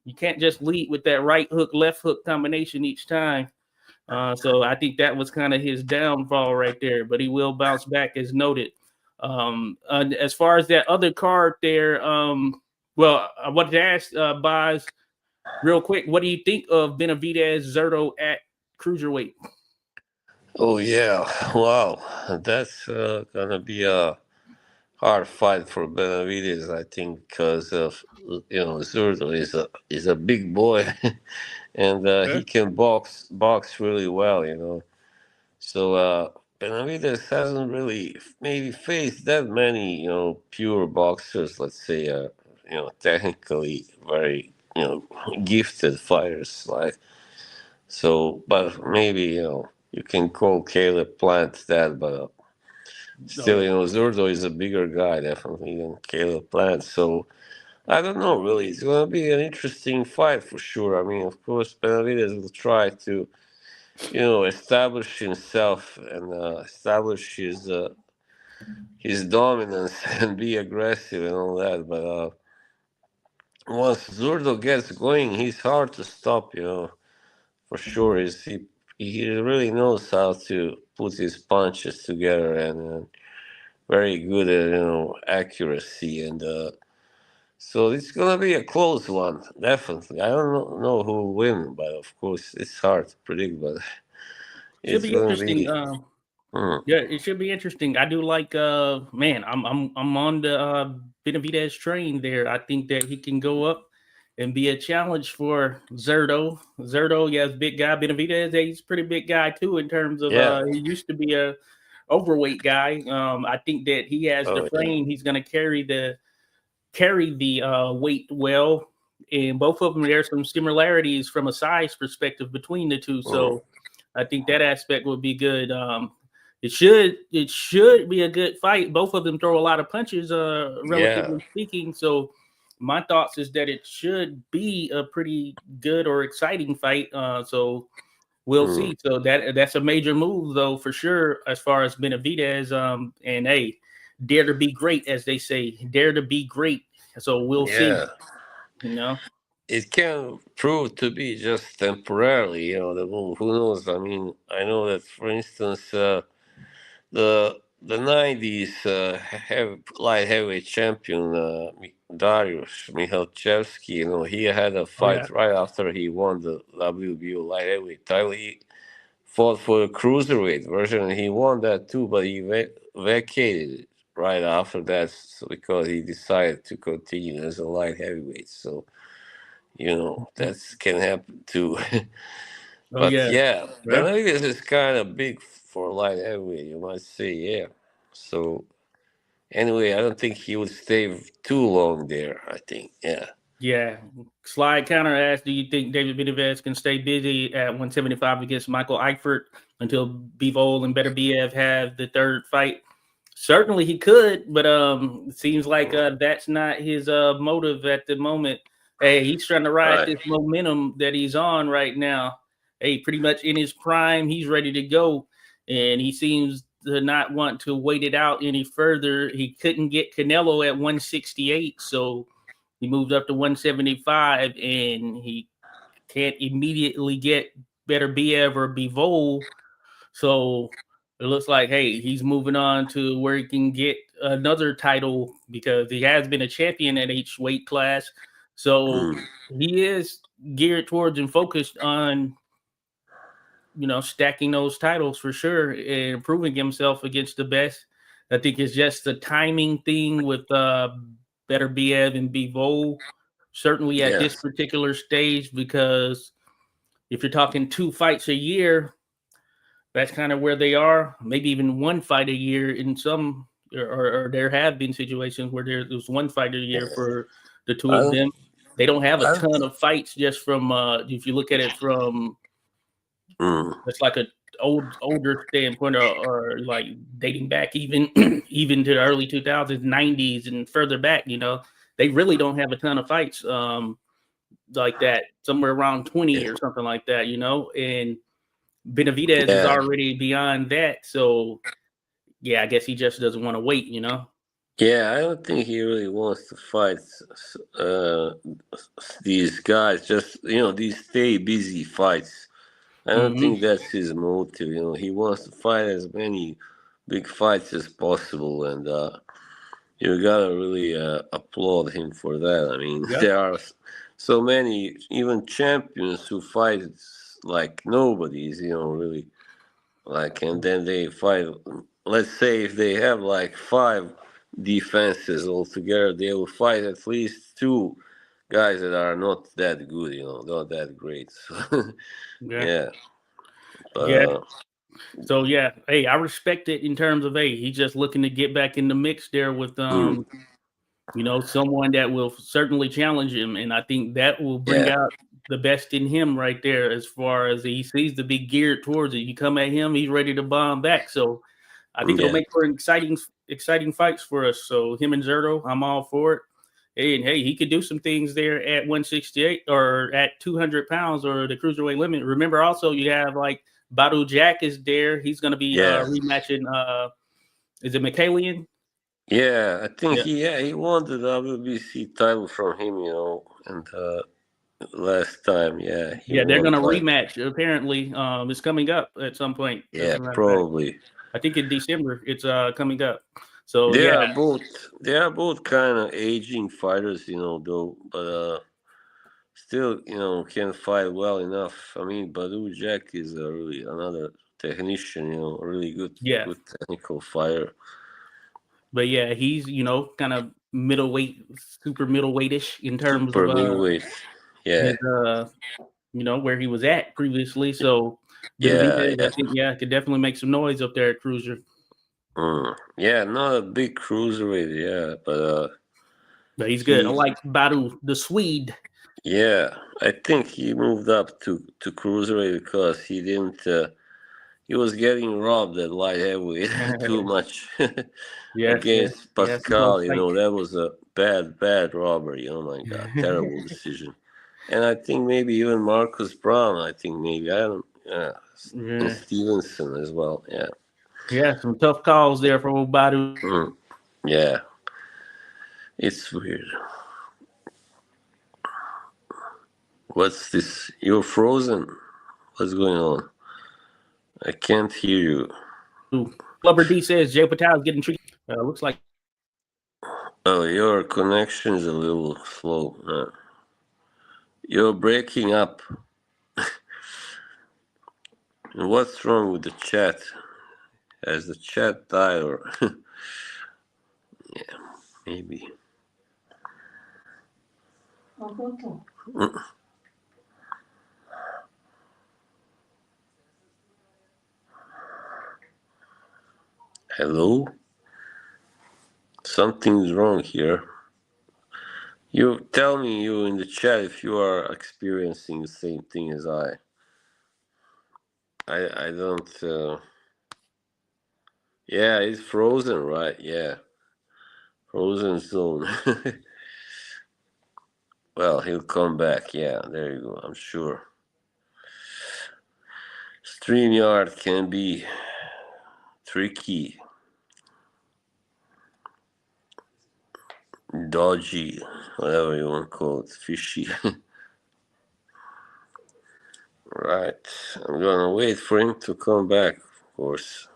you can't just lead with that right hook, left hook combination each time. So I think that was kind of his downfall right there. But he will bounce back, as noted. As far as that other card there, well, I wanted to ask Boz real quick. What do you think of Benavidez Zerto at cruiserweight? Oh yeah, wow, that's gonna be a hard fight for Benavides, I think, because of Zurdo is a big boy, and he can box really well, So Benavides hasn't really maybe faced that many pure boxers. Let's say technically very gifted fighters like so, but maybe you can call Caleb Plant that, but. Still, No, Zurdo is a bigger guy, definitely, than Caleb Plant. So, I don't know, really. It's going to be an interesting fight for sure. I mean, of course, Benavidez will try to, establish himself and establish his dominance and be aggressive and all that. But once Zurdo gets going, he's hard to stop, for sure. He he really knows how to put his punches together, and very good at accuracy, and so it's gonna be a close one, definitely. I don't know who will win, but of course it's hard to predict, but Should it's be gonna interesting. be. Mm, Yeah, it should be interesting. I do like man, I'm on the Benavidez train there. I think that he can go up and be a challenge for Zerto. Zerto, yes, big guy. Benavidez, he's a pretty big guy too in terms of yeah. he used to be a overweight guy. I think that he has the Oh yeah. frame. He's gonna carry the weight well. And both of them, there's some similarities from a size perspective between the two. Mm, So I think that aspect would be good. It should be a good fight. Both of them throw a lot of punches, yeah. relatively speaking. So my thoughts is that it should be a pretty good or exciting fight. So we'll Mm, see. So that's a major move though for sure as far as Benavidez. And hey, dare to be great, as they say. Dare to be great. So we'll see. yeah. You know. It can prove to be just temporarily, the move. Who knows? I mean, I know that, for instance, the '90s light heavyweight champion Dariush Michalczewski, he had a Oh yeah. fight right after he won the WBO light heavyweight title. He fought for the cruiserweight version, and he won that too, but he vacated it right after that, because he decided to continue as a light heavyweight. So that can happen too. Oh But yeah. yeah, Yeah. Benavides is kind of big for light heavyweight, you might say. Yeah. So anyway, I don't think he would stay too long there. I think. Yeah. Yeah. Slide counter asks, do you think David Benavidez can stay busy at 175 against Michael Eifert until Bivol and Better BF have the third fight? Certainly he could, but it seems like that's not his motive at the moment. Hey, he's trying to ride Right. this momentum that he's on right now. Hey, pretty much in his prime, he's ready to go, and he seems to not want to wait it out any further. He couldn't get Canelo at 168, so he moved up to 175, and he can't immediately get Better Biev or Bivol. So it looks like, hey, he's moving on to where he can get another title because he has been a champion at each weight class. So Mm. he is geared towards and focused on, stacking those titles for sure and proving himself against the best. I think it's just the timing thing with Better Biev and Bivol, certainly at this Yes. particular stage, because if you're talking 2 fights a year, that's kind of where they are. Maybe even one fight a year in some, or there have been situations where there's one fight a year for the two I of don't. them. They don't have a I don't. ton of fights just from if you look at it from Mm. it's like a older standpoint, or like dating back even even to the early 2000s, 90s, and further back. They really don't have a ton of fights like that. Somewhere around 20 Yeah. or something like that. And Benavidez is Yeah. already beyond that. So yeah, I guess he just doesn't want to wait. Yeah. I don't think he really wants to fight uh, these guys. Just these stay busy fights. I don't Hmm. think that's his motive. He wants to fight as many big fights as possible, and you gotta really applaud him for that. I mean, Yeah. there are so many, even champions, who fight like nobodies. Really, like, and then they fight. Let's say if they have like five defenses altogether, they will fight at least two guys that are not that good. Not that great. So, Yeah. yeah, but Yeah. So yeah, hey, I respect it in terms of, hey, he's just looking to get back in the mix there with mm, someone that will certainly challenge him, and I think that will bring yeah, out the best in him right there. As far as he seems to be geared towards it, you come at him, he's ready to bomb back. So I think it'll yeah, make for exciting fights for us. So him and Zerto, I'm all for it. And hey, he could do some things there at 168 or at 200 pounds or the cruiserweight limit. Remember, also you have like Badu Jack is there. He's going to be yeah, rematching. Is it McKalian? yeah. I think Yeah. he won the WBC title from him, and last time. Yeah, he Yeah, they're won gonna like rematch. Apparently, it's coming up at some point. As yeah, a matter of fact, probably. I think in December it's coming up. So They yeah, are both they are both kind of aging fighters, though, but still, can fight well enough. I mean, Badu Jack is a really another technician, a really yeah, good technical fighter. but yeah, he's kind of middleweight, super middleweightish in terms of Super middleweight. Yeah, his where he was at previously. So yeah, Benavidez, yeah. I think, could definitely make some noise up there at cruiser. Yeah, not a big cruiserweight, yeah, but But he's good. I he like Badu, the Swede. yeah, I think he moved up to cruiserweight because he didn't he was getting robbed at light heavyweight too much Yes, yes, against yes. Some tough Pascal. fights. That was a bad robbery. Oh my God, terrible decision. And I think maybe even Marcus Brown. I think maybe I don't. Yeah, and Yeah, Stevenson as well. Yeah, yeah, some tough calls there for old Badu. yeah. It's weird. What's this? You're frozen. What's going on? I can't hear you. Clubber D says Jay Patel is getting treated. Looks like Oh, your connection is a little slow. You're breaking up. And what's wrong with the chat? Has the chat died or maybe? Hello? Something's wrong here. You tell me you in the chat if you are experiencing the same thing as I. I don't. Yeah, it's frozen, right? Yeah, frozen zone. Well, he'll come back. Yeah, there you go. I'm sure. StreamYard can be tricky, dodgy, whatever you want to call it, fishy. Right. I'm gonna wait for him to come back, of course.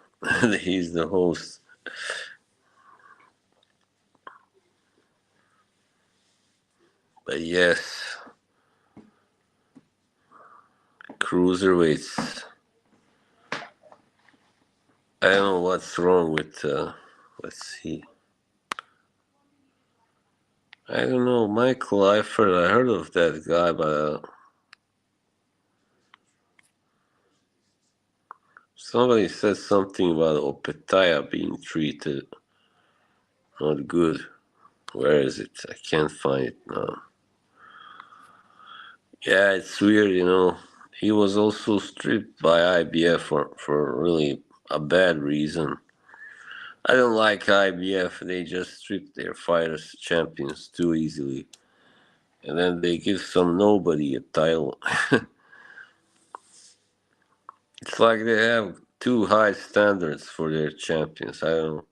He's the host. But yes, cruiserweights. I don't know what's wrong with. Let's see. I don't know, Michael Eifert. I heard of that guy, but somebody said something about Opetaya being treated not good. Where is it? I can't find it now. Yeah, it's weird, He was also stripped by IBF for really a bad reason. I don't like IBF. They just strip their fighters champions too easily. And then they give some nobody a title. It's like they have too high standards for their champions. I don't know.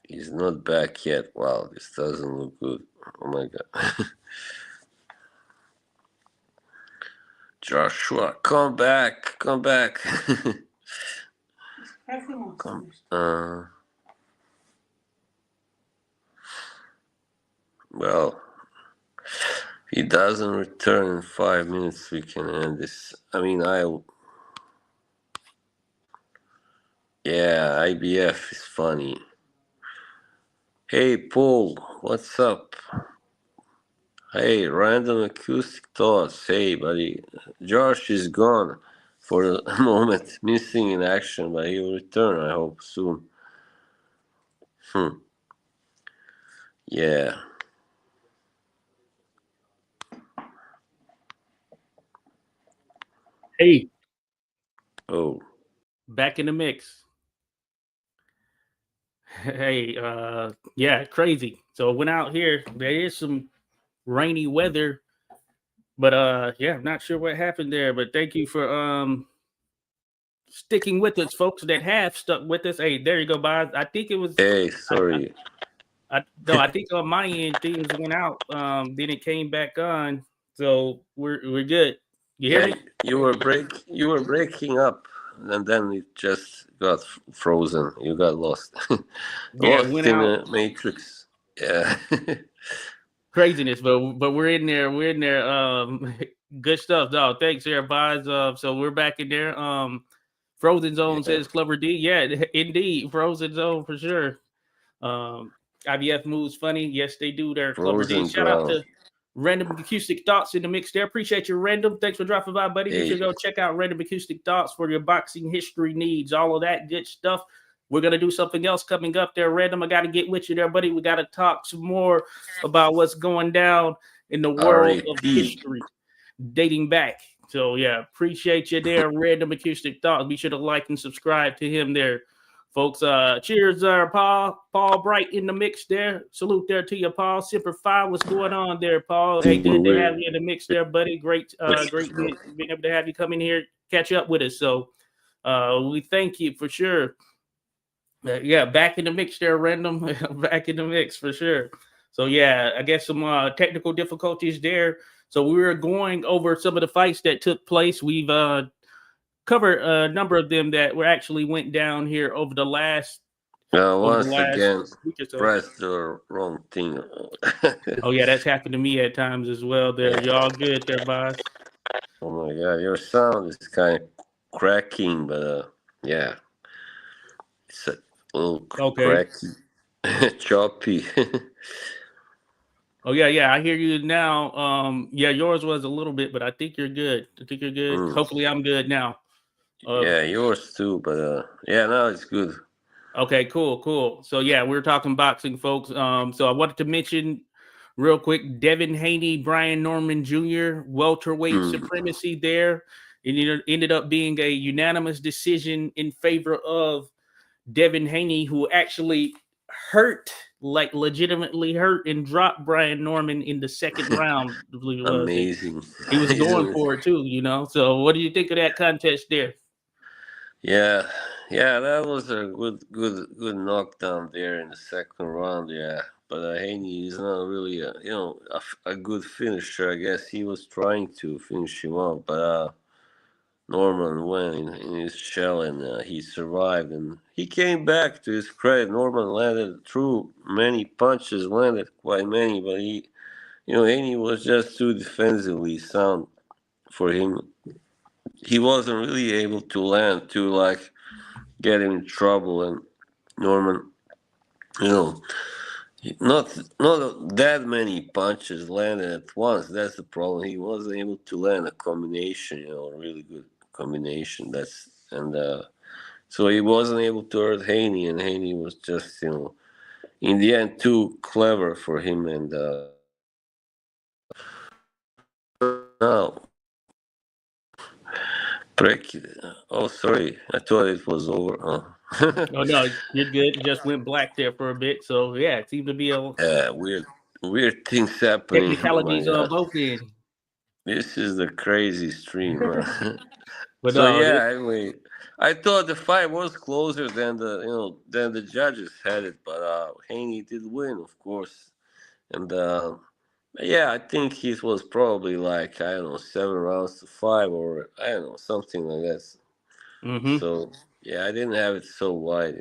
He's not back yet. Wow, this doesn't look good. Oh my God. Joshua, come back. Come back. Come. Well, if he doesn't return in 5 minutes, we can end this. I mean, yeah, IBF is funny. Hey, Paul, what's up? Hey, random acoustic thoughts. Hey, buddy. Josh is gone for a moment, missing in action, but he'll return, I hope, soon. Yeah. hey, Oh, back in the mix. Hey, yeah, crazy. So went out here. There is some rainy weather, but yeah, I'm not sure what happened there. But thank you for sticking with us, folks that have stuck with us. Hey, there you go, Bob. I think it was. hey, I sorry. No, I think on my end things went out. Then it came back on, so we're good. You hear Yeah, me? you were breaking up, and then it just got frozen. You got lost, Yeah, it lost went in out. a matrix. Yeah. Craziness, but we're in there. We're in there. Good stuff, dog. Thanks, everybody. So we're back in there. Frozen Zone Yeah. says Clever D. Yeah, indeed, Frozen Zone for sure. Um, IBF moves funny. Yes, they do. They're Clever D. Frozen Shout out ground. to Random Acoustic Thoughts in the mix there. Appreciate you, Random. Thanks for dropping by, buddy. Be sure Hey, to go check out Random Acoustic Thoughts for your boxing history needs, all of that good stuff. We're going to do something else coming up there, Random. I got to get with you there, buddy. We got to talk some more about what's going down in the world of RAP. history dating back. So, yeah, appreciate you there, Random Acoustic Thoughts. Be sure to like and subscribe to him there, folks. Cheers, Paul Bright in the mix there. Salute there to you, Paul. Simper Five, what's going on there, Paul? Hey, good to have you in the mix there, buddy. Great, great being able to have you come in here, catch up with us. So, we thank you for sure. Yeah, back in the mix there, Random. Back in the mix for sure. So yeah, I guess some technical difficulties there. So we were going over some of the fights that took place. We've covered a number of them that were actually went down here over the Once last again, week or so. press the wrong thing. Oh yeah, that's happened to me at times as well. There, y'all good there, boss? Oh my god, your sound is kind of cracking, but yeah, it's a little Okay. cracky, choppy. Oh yeah. I hear you now. Yeah, yours was a little bit, but I think you're good. I think you're good. Mm. Hopefully, I'm good now. Yeah, yours too, but yeah, now it's good. Okay, cool. So yeah, we're talking boxing, folks. So I wanted to mention real quick, Devin Haney, Brian Norman Jr., welterweight Mm. supremacy there. It ended up being a unanimous decision in favor of Devin Haney, who actually hurt, like legitimately hurt, and dropped Brian Norman in the second round. I believe it was. Amazing, He was going amazing. for it too, So what do you think of that contest there? Yeah, yeah, that was a good knockdown there in the second round. Yeah, but Haney is not really a good finisher. I guess he was trying to finish him off, but Norman went in his shell and he survived and he came back. To his credit, Norman landed through many punches, landed quite many, but Haney was just too defensively sound for him. He wasn't really able to land to like get him in trouble, and Norman, you know, not that many punches landed at once. That's the problem. He wasn't able to land a combination, a really good combination. So he wasn't able to hurt Haney, and Haney was just in the end too clever for him. And now, oh sorry, I thought it was over. Oh no, you're good. It just went black there for a bit. So yeah, it seemed to be a Weird things happening. Oh my technicalities on god. both ends. This is the crazy stream, man. But So no, this yeah, anyway, I thought the fight was closer than the judges had it, but Haney did win, of course, and yeah, I think it was probably like I don't know 7 rounds to 5 or I don't know something like that. mm-hmm. So yeah, I didn't have it so wide,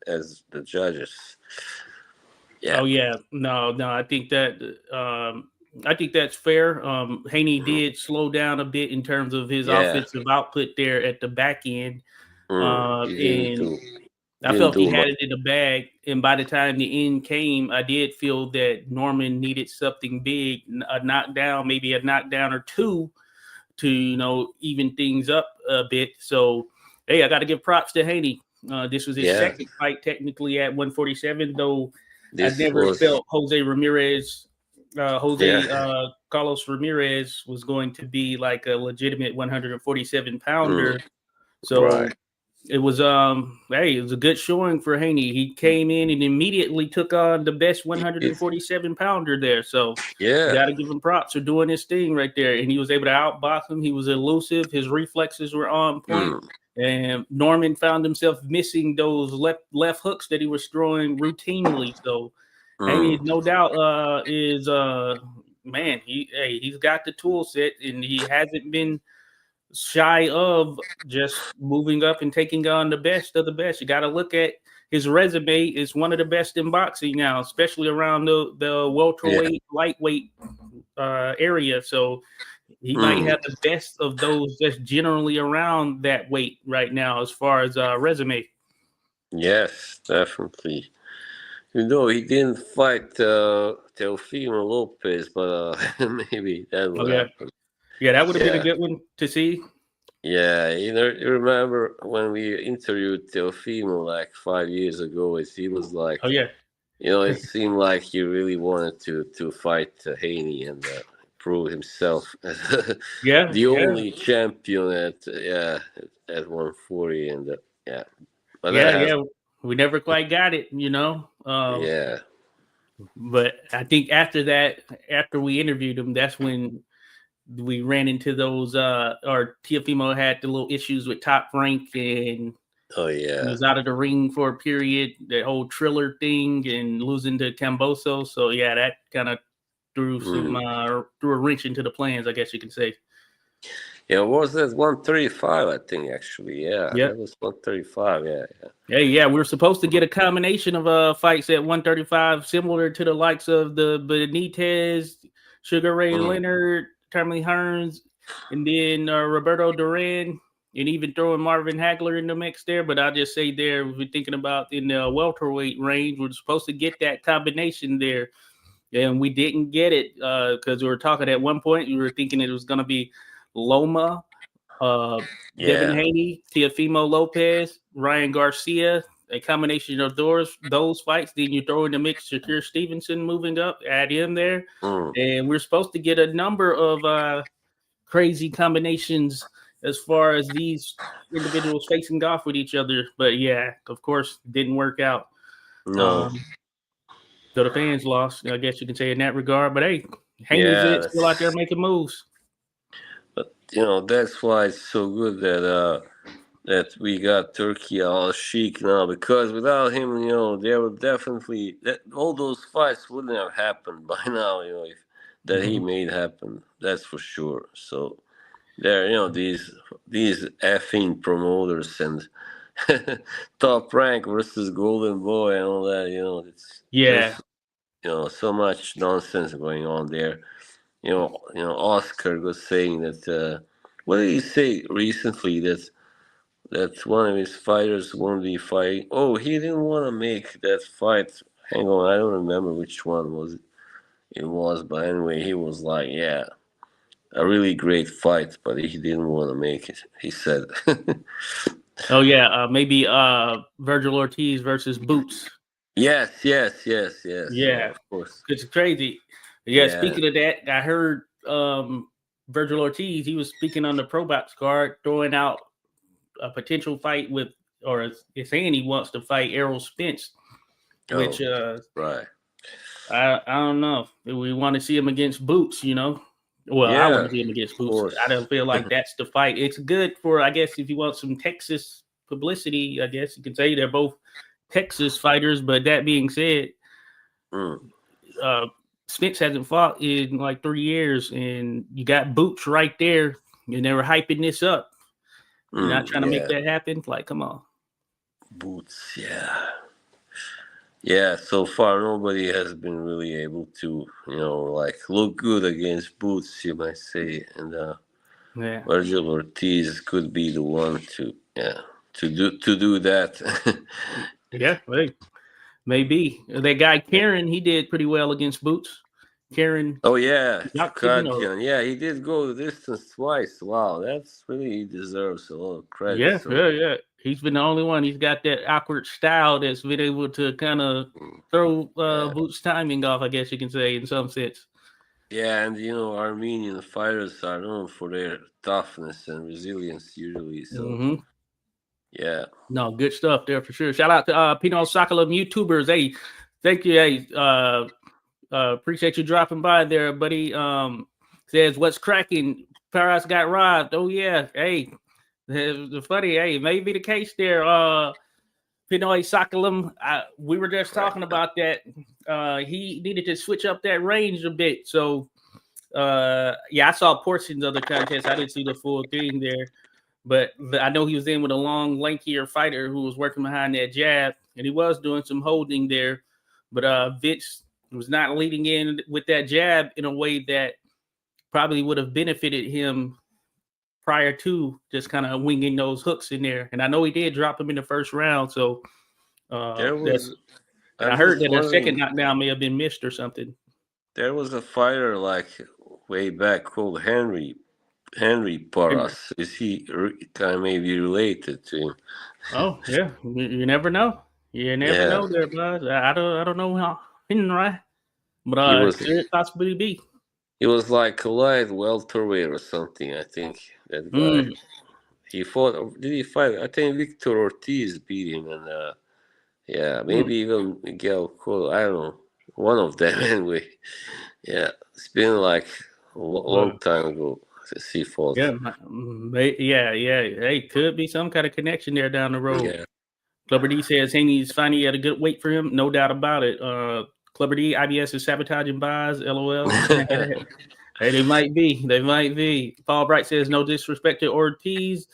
as the judges. Yeah. Oh yeah, no, I think that's fair. Haney Mhm. did slow down a bit in terms of his Yeah. offensive output there at the back end. He And I didn't felt he do had much. it in the bag. And by the time the end came, I did feel that Norman needed something big, a knockdown, maybe a knockdown or two to, even things up a bit. So, hey, I got to give props to Haney. This was his Yeah. second fight technically at 147, though I This never was felt Jose yeah. Carlos Ramirez was going to be like a legitimate 147 Mm, pounder. So right. it was a good showing for Haney. He came in and immediately took on the best It, 147 pounder there. So yeah. got to give him props for doing his thing right there. And he was able to outbox him. He was elusive. His reflexes were on point. Mm, And Norman found himself missing those left hooks that he was throwing routinely. So Hey, no doubt, is man, he's got the tool set, and he hasn't been shy of just moving up and taking on the best of the best. You got to look at his resume; is one of the best in boxing now, especially around the welterweight, lightweight area. So he might have the best of those just generally around that weight right now, as far as resume. Yes, definitely. You know, he didn't fight Teofimo Lopez, but maybe that Oh will yeah, happen. yeah, that would have been a Yeah, good one to see. yeah. You remember when we interviewed Teofimo like 5 years ago? He was Oh like, yeah, it seemed like he really wanted to fight Haney and prove himself as yeah, the yeah, only champion at 140, and yeah, but that yeah, has yeah. We never quite got it, you know. yeah. But I think after that, after we interviewed him, that's when we ran into those or Tiafimo had the little issues with Top Rank, and Oh he yeah. was out of the ring for a period, the whole Triller thing and losing to Camboso. So yeah, that kind of threw a wrench into the plans, I guess you could say. Yeah, was that 135? I think actually. Yeah, Yeah. that was 135. Yeah, yeah. Yeah, we were supposed to get a combination of fights at 135, similar to the likes of the Benitez, Sugar Ray Leonard, Tommy Hearns, and then Roberto Duran, and even throwing Marvin Hagler in the mix there. But I'll just say there, we're thinking about in the welterweight range, we're supposed to get that combination there, and we didn't get it because we were talking at one point, we were thinking it was going to be Loma, uh, Devin Yeah. Haney, Teofimo Lopez, Ryan Garcia, a combination of those fights. Then you throw in the mix Shakur Stevenson moving up, add him there. Mm. And we're supposed to get a number of crazy combinations as far as these individuals facing off with each other. But yeah, of course, didn't work out. No. Um, so the fans lost, I guess you can say in that regard. But hey, Haney's Yeah. still out there making moves. But that's why it's so good that we got Turkey all chic now, because without him, there would definitely all those fights wouldn't have happened by now. If that he Mm-hmm. made happen, that's for sure. So there, these effing promoters and Top Rank versus Golden Boy and all that. It's Yeah, just so much nonsense going on there. Oscar was saying that. What did he say recently? That one of his fighters won't be fighting. Oh, he didn't want to make that fight. Hang on, I don't remember which one it was, but anyway, he was like, "Yeah, a really great fight," but he didn't want to make it. He said, oh yeah, maybe Virgil Ortiz versus Boots. "Yes, yes, yes, yes. Yeah, Yeah, of course. it's crazy. Yeah, Yeah. speaking of that, I heard Virgil Ortiz, he was speaking on the Pro Box card, throwing out a potential fight with, or is saying he wants to fight Errol Spence, Oh, which right. I don't know. We want to see him against Boots, Well, I want Yeah, to see him against of Boots. I course. don't feel like that's the fight. It's good for, I guess, if you want some Texas publicity, I guess you can say they're both Texas fighters. But that being said, Mm, uh, Spence hasn't fought in like 3 years, and you got Boots right there, and they were hyping this up. You're not trying to make yeah, that happen. Like, come on. Boots. Yeah. Yeah, so far nobody has been really able to, like look good against Boots, you might say, and Yeah, Virgil Ortiz could be the one to do that. yeah, right. Maybe that guy Karen, he did pretty well against Boots. Karen Oh yeah, Johnson, or Chukadjian. Yeah, he did go the distance twice. Wow, that's really he deserves a lot of credit. yeah, So yeah, yeah. He's been the only one. He's got that awkward style that's been able to kind of mm, throw yeah, Boots' timing off, I guess you can say, in some sense. yeah, and Armenian fighters are known for their toughness and resilience usually. So Hmm. yeah, No, good stuff there for sure. Shout out to Pino Sokolov YouTubers. Hey, thank you. Hey, appreciate you dropping by there, buddy. Says what's cracking? Paris got robbed. Oh yeah. Hey, the funny. Hey, it may be the case there. Pinoy Sokolov. We were just right. talking about that. he needed to switch up that range a bit. So yeah, I saw portions of the contest. I didn't see the full thing there, but I know he was in with a long, lankier fighter who was working behind that jab, and he was doing some holding there. But Vince was not leading in with that jab in a way that probably would have benefited him prior to just kind of winging those hooks in there. And I know he did drop him in the first round. So There that's, was. and I I'm heard just that a second wondering. knockdown may have been missed or something. There was a fighter like way back called Henry Paras. Is he kind of maybe related to him? Oh yeah, you never know. You never Yeah, know there, bud. I don't know how right, but he was could possibly be. he was like a light welterweight or something. I think that guy. Mm, He fought. Did he fight? I think Victor Ortiz beat him, and yeah, mm, maybe even Miguel Cotto. I don't know. One of them anyway. Yeah, it's been like a well, long time ago since he fought. yeah, yeah, yeah. Hey, could be some kind of connection there down the road. Yeah. Clubber D says Haney's finally at a good weight for him. No doubt about it. Clubber D, IBS is sabotaging buys. LOL. Hey, they might be. They might be. Paul Bright says no disrespect to Ortiz,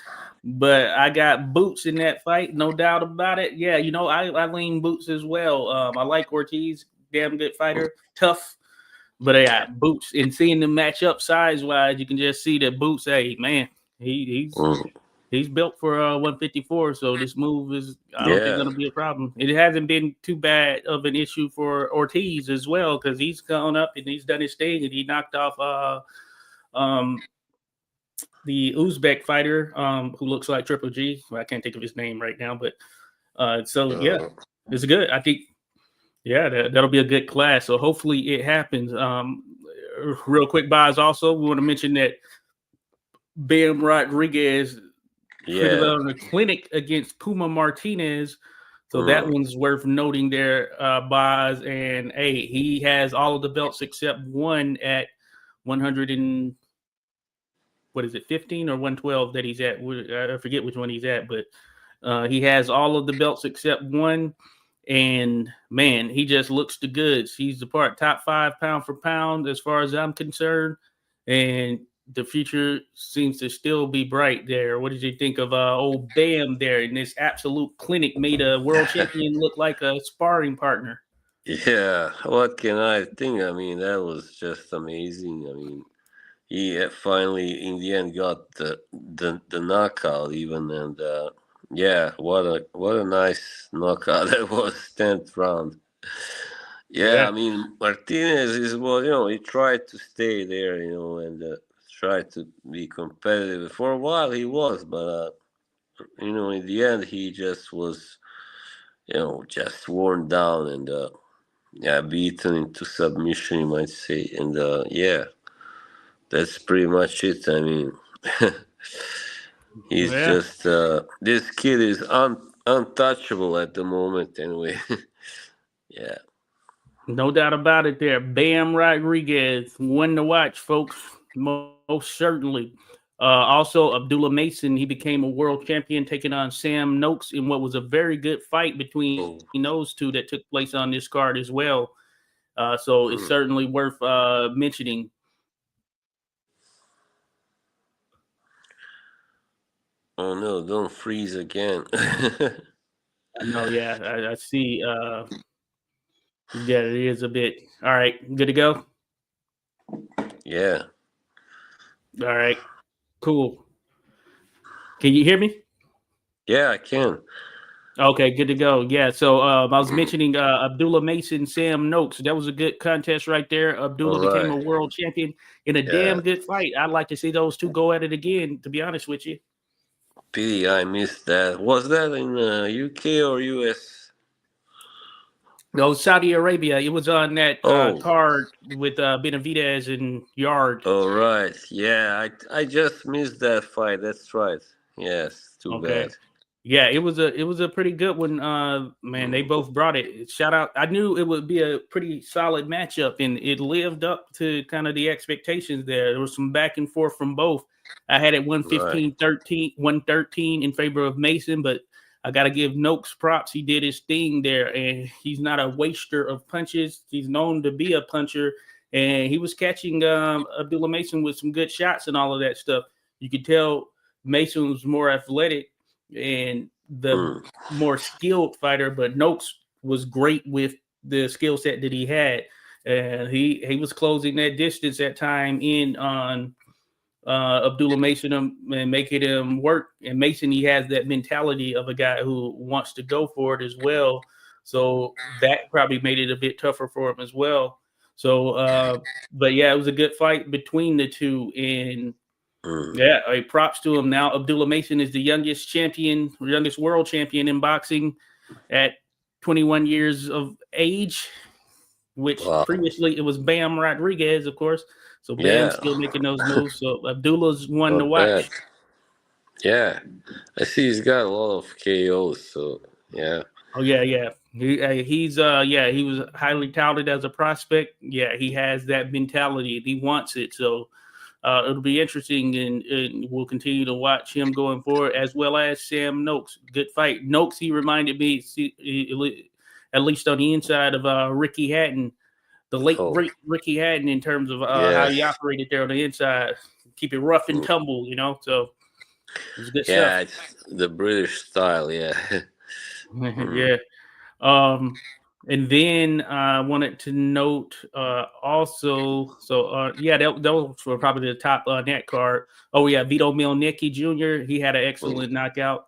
but I got Boots in that fight, no doubt about it. Yeah, I lean Boots as well. I like Ortiz, damn good fighter, tough. But yeah, Boots, and seeing them match up size wise, you can just see that Boots. Hey, man, he's Mm, he's built for 154. So this move is, I don't think, yeah. going to be a problem. It hasn't been too bad of an issue for Ortiz as well, because he's gone up and he's done his thing, and he knocked off um, the Uzbek fighter who looks like Triple G. Well, I can't think of his name right now, but so yeah, Uh, it's good. I think yeah, that'll be a good class. So hopefully it happens. Real quick, buys also, we want to mention that Bam Rodriguez figured yeah. out a clinic against Puma Martinez. So that Mm. one's worth noting there, buys. And hey, he has all of the belts except one at 100 and what is it, 15 or 112 that he's at. I forget which one he's at, but he has all of the belts except one. And man, he just looks the goods. He's the top 5 pound for pound as far as I'm concerned. And the future seems to still be bright there. What did you think of old Bam there in this absolute clinic? Made a world champion look like a sparring partner. Yeah, what can I think? I mean, that was just amazing. I mean, he finally, in the end, got the knockout even, and yeah, what a nice knockout that was, 10th round. Yeah, Yeah, I mean, Martinez is, well, he tried to stay there, and tried to be competitive. For a while, he was, but in the end, he just was, just worn down and yeah, beaten into submission, you might say, and yeah, that's pretty much it. I mean, he's yeah, just this kid is untouchable at the moment. Anyway, yeah. no doubt about it there. Bam Rodriguez, one to watch, folks. Most certainly. Also, Abdullah Mason, he became a world champion, taking on Sam Noakes in what was a very good fight between Oh, those two that took place on this card as well. So it's mm. certainly worth mentioning. Oh no! Don't freeze again. I know, yeah, I see. Yeah, it is a bit. All right, good to go. Yeah, All right, cool. Can you hear me? yeah, I can. Okay, good to go. Yeah, so I was mentioning Abdullah Mason, Sam Noakes. That was a good contest right there. Abdullah All became right. a world champion in a Yeah, damn good fight. I'd like to see those two go at it again, to be honest with you. pity I missed that. Was that in UK or US? No, Saudi Arabia. It was on that Oh, card with Benavidez and Yard. all right. Yeah, I just missed that fight. That's right. Yes, too Okay. bad. Yeah, it was a pretty good one. Man, they Mm, both brought it. Shout out. I knew it would be a pretty solid matchup, and it lived up to kind of the expectations there. There was some back and forth from both. I had it right. 115-13, 113 in favor of Mason, but I got to give Noakes props. He did his thing there, and he's not a waster of punches. He's known to be a puncher, and he was catching Abdullah Mason with some good shots and all of that stuff. You could tell Mason was more athletic and the Mm. more skilled fighter, but Noakes was great with the skill set that he had. And he was closing that distance at time in on Abdullah Mason and making him work. And Mason, he has that mentality of a guy who wants to go for it as well. So that probably made it a bit tougher for him as well. So, but yeah, it was a good fight between the two. And yeah, props to him. Now, Abdullah Mason is the youngest world champion in boxing at 21 years of age, which Wow. previously it was Bam Rodriguez, of course. So Bam's Yeah. still making those moves. So Abdullah's one to Not watch. bad. Yeah. I see he's got a lot of KOs, so yeah. Oh yeah. He was highly touted as a prospect. Yeah, he has that mentality. He wants it. So it'll be interesting, and we'll continue to watch him going forward, as well as Sam Noakes. Good fight. Noakes, he reminded me, at least on the inside of Ricky Hatton, the late Oh, great Ricky Hatton, in terms of how he yes. operated there on the inside, keep it rough and tumble, So it was good Yeah, stuff. it's the British style, yeah. Mm. Yeah. And then I wanted to note also, so yeah, those were probably the top net card. Oh yeah, Vito Mielnicki Jr. He had an excellent knockout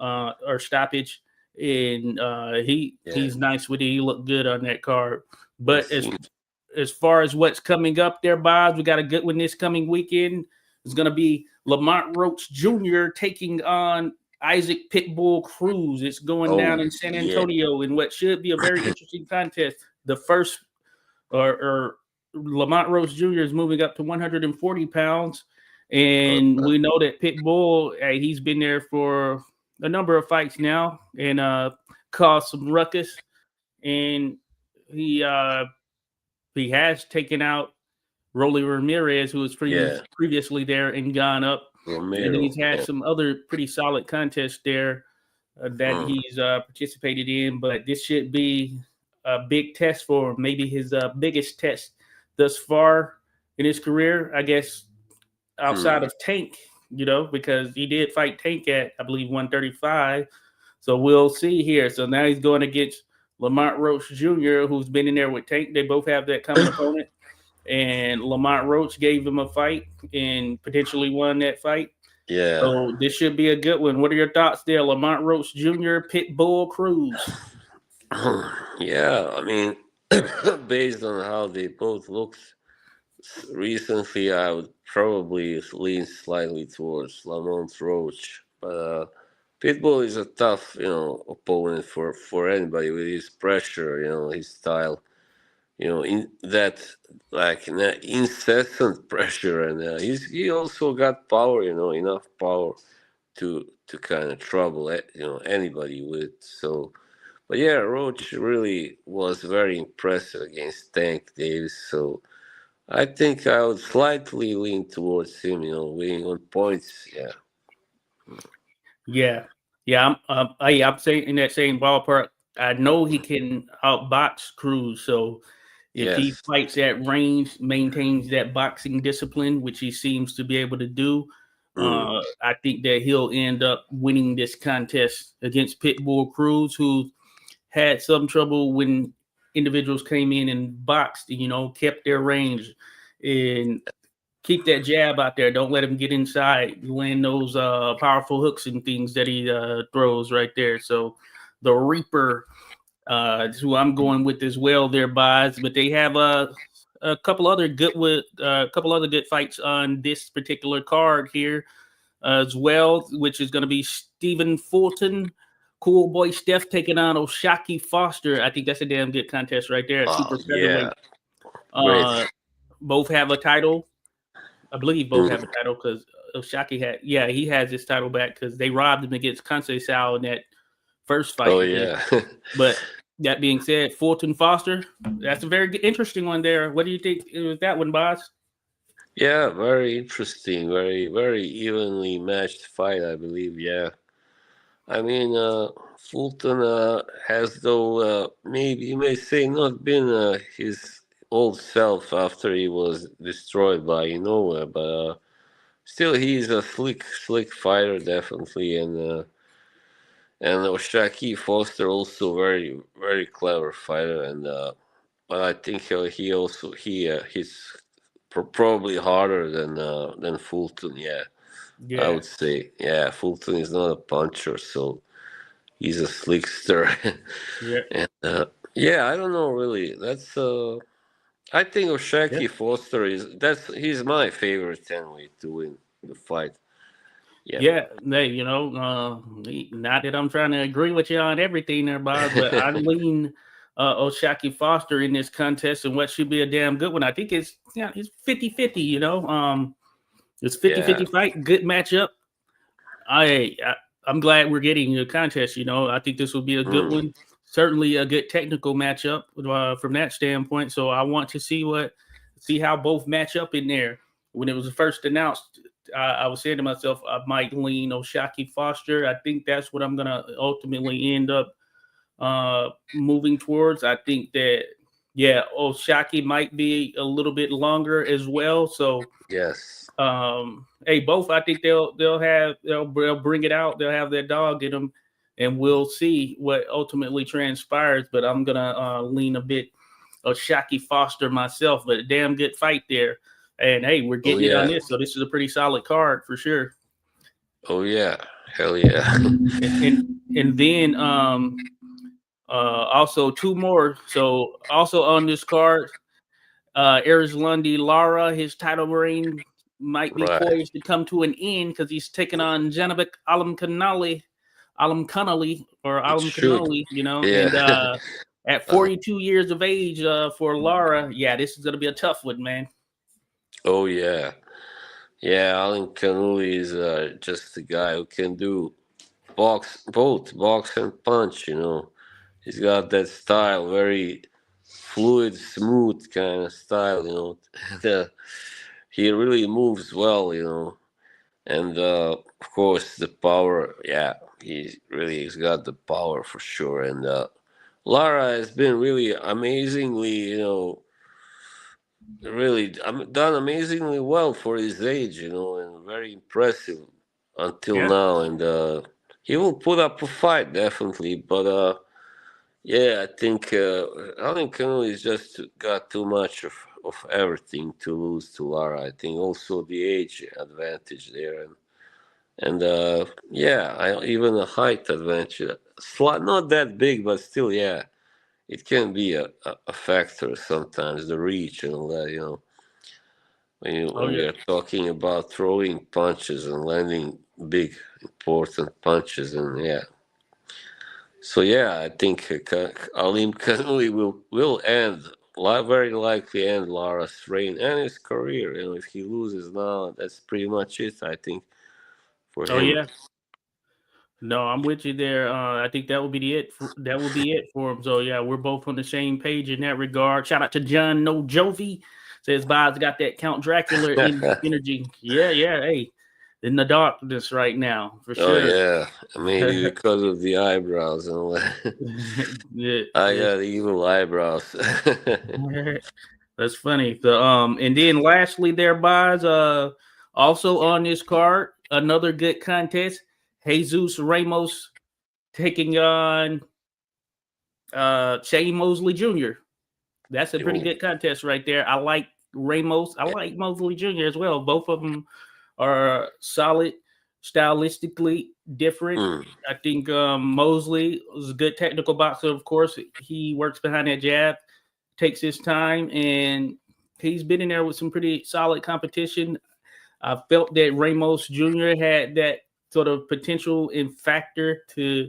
or stoppage, and he's nice with it. He looked good on that card. But as far as what's coming up there, Bob, we got a good one this coming weekend. It's going to be Lamont Roach Jr. taking on Isaac Pitbull Cruz. It's going down in San Antonio in what should be a very interesting contest. The first, or Lamont Roach Jr. is moving up to 140 pounds. And we know that Pitbull, he's been there for a number of fights now and caused some ruckus. And he has taken out Rolly Ramirez, who was previously there and gone up. Romero. And then he's had some other pretty solid contests there that he's participated in. But this should be a big test for him, maybe his biggest test thus far in his career, I guess, outside of Tank, because he did fight Tank at, I believe, 135. So we'll see here. So now he's going against Lamont Roach Jr., who's been in there with Tank. They both have that common opponent. And Lamont Roach gave him a fight and potentially won that fight. Yeah. So this should be a good one. What are your thoughts there, Lamont Roach Jr., Pitbull Cruz? Yeah, I mean, based on how they both looked recently, I would probably lean slightly towards Lamont Roach. But Pitbull is a tough, opponent for anybody with his pressure, his style. In that incessant pressure, and he also got power, enough power to kind of trouble anybody with. So, but yeah, Roach really was very impressive against Tank Davis. So I think I would slightly lean towards him, winning on points. Yeah. I'm saying in that same ballpark. I know he can outbox Cruz, so if he fights at range, maintains that boxing discipline, which he seems to be able to do, I think that he'll end up winning this contest against Pitbull Cruz, who had some trouble when individuals came in and boxed, kept their range and keep that jab out there. Don't let him get inside, land those powerful hooks and things that he throws right there. So the Reaper, who I'm going with as well, there, Boz. But they have a couple other good fights on this particular card here as well, which is going to be Stephen Fulton, Cool Boy Steph taking on Oshaki Foster. I think that's a damn good contest right there. Super featherweight. Both have a title. I believe both have a title because Oshaki he has his title back because they robbed him against Conceição in that first fight. Oh yeah. But that being said, Fulton Foster, that's a very interesting one there. What do you think with that one, Boz? Yeah, very interesting, very very evenly matched fight, I believe. Yeah. I mean, Fulton has, though, maybe you may say, not been his old self after he was destroyed by Inoue, but still he's a slick fighter, definitely, and Oshaki Foster also very clever fighter, and but I think he's probably harder than Fulton. Yeah, I Yeah, would say. Yeah, Fulton is not a puncher, so he's a slickster. yeah, And yeah, I don't know really. That's I think yeah. Oshaki Foster he's my favorite 10-weight to win the fight. Yeah. Yeah, they, not that I'm trying to agree with you on everything there, Bob, but I lean Oshaki Foster in this contest and what should be a damn good one. I think it's 50-50, it's 50-50 Yeah. fight, good matchup. I I'm glad we're getting a contest. I think this will be a good Mm. one. Certainly a good technical matchup from that standpoint. So I want to see how both match up in there. When it was first announced, I was saying to myself, I might lean Oshaki Foster. I think that's what I'm gonna ultimately end up moving towards. I think that yeah, Oshaki might be a little bit longer as well. So Yes. hey, both I think they'll bring it out. They'll have their dog in them, and we'll see what ultimately transpires. But I'm gonna lean a bit of Shockey Foster myself, but a damn good fight there. And hey, we're Oh getting it on yeah. this, so this is a pretty solid card for sure. Oh yeah. Hell yeah. And then also two more. So also on this card, Eris Lundy Lara, his title reign might be Right. poised to come to an end because he's taking on Janabek It Alam should. Kanali, and Yeah. at uh, 42 years of age for Lara, yeah, this is gonna be a tough one, man. oh yeah. Yeah, Alan Canuli is just a guy who can do box and punch. He's got that style, very fluid, smooth kind of style. And, he really moves well. And of course the power. Yeah, he's got the power for sure. And Lara has been really amazingly, really done amazingly well for his age, and very impressive until Yeah. now. And he will put up a fight definitely, but yeah, I think Alan Cano is just got too much of everything to lose to Lara. I think also the age advantage there, and yeah, even a height advantage, not that big, but still, yeah, it can be a factor sometimes. The reach and all that, when Oh we yeah. are talking about throwing punches and landing big important punches, and yeah, so yeah, I think Alim Kanui will very likely end Lara's reign and his career. If he loses now, that's pretty much it. I think for Oh him. yeah. No, I'm with you there. I think that will be it for him. So yeah, we're both on the same page in that regard. Shout out to John No Jovi. Says Bob's got that Count Dracula energy. Yeah, yeah. Hey, in the darkness right now for Oh sure. yeah, maybe because of the eyebrows and all that. Yeah, I yeah. got evil eyebrows. That's funny. And then lastly, there, Boz, also on this card, another good contest. Jesus Ramos taking on Shane Mosley Jr. That's a pretty Oh, good contest right there. I like Ramos. I yeah. like Mosley Jr. as well. Both of them are solid, stylistically different. Mm. I think Mosley is a good technical boxer. Of course, he works behind that jab, takes his time, and he's been in there with some pretty solid competition. I felt that Ramos Jr. had that sort of potential and factor to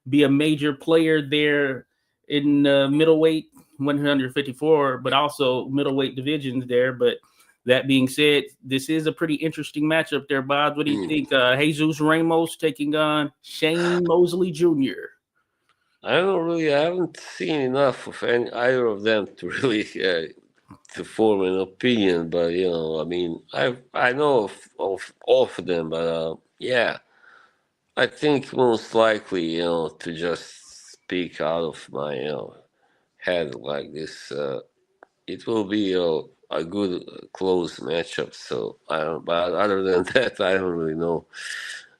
be a major player there in middleweight 154, but also middleweight divisions there. But that being said, this is a pretty interesting matchup there, Bob. What do you Mm. think? Jesus Ramos taking on Shane Mosley Jr. I haven't seen enough of either of them to really to form an opinion. But I mean, I know of all of them, but yeah, I think most likely, to just speak out of my, head like this, it will be a good close matchup. So I don't, but other than that, I don't really know.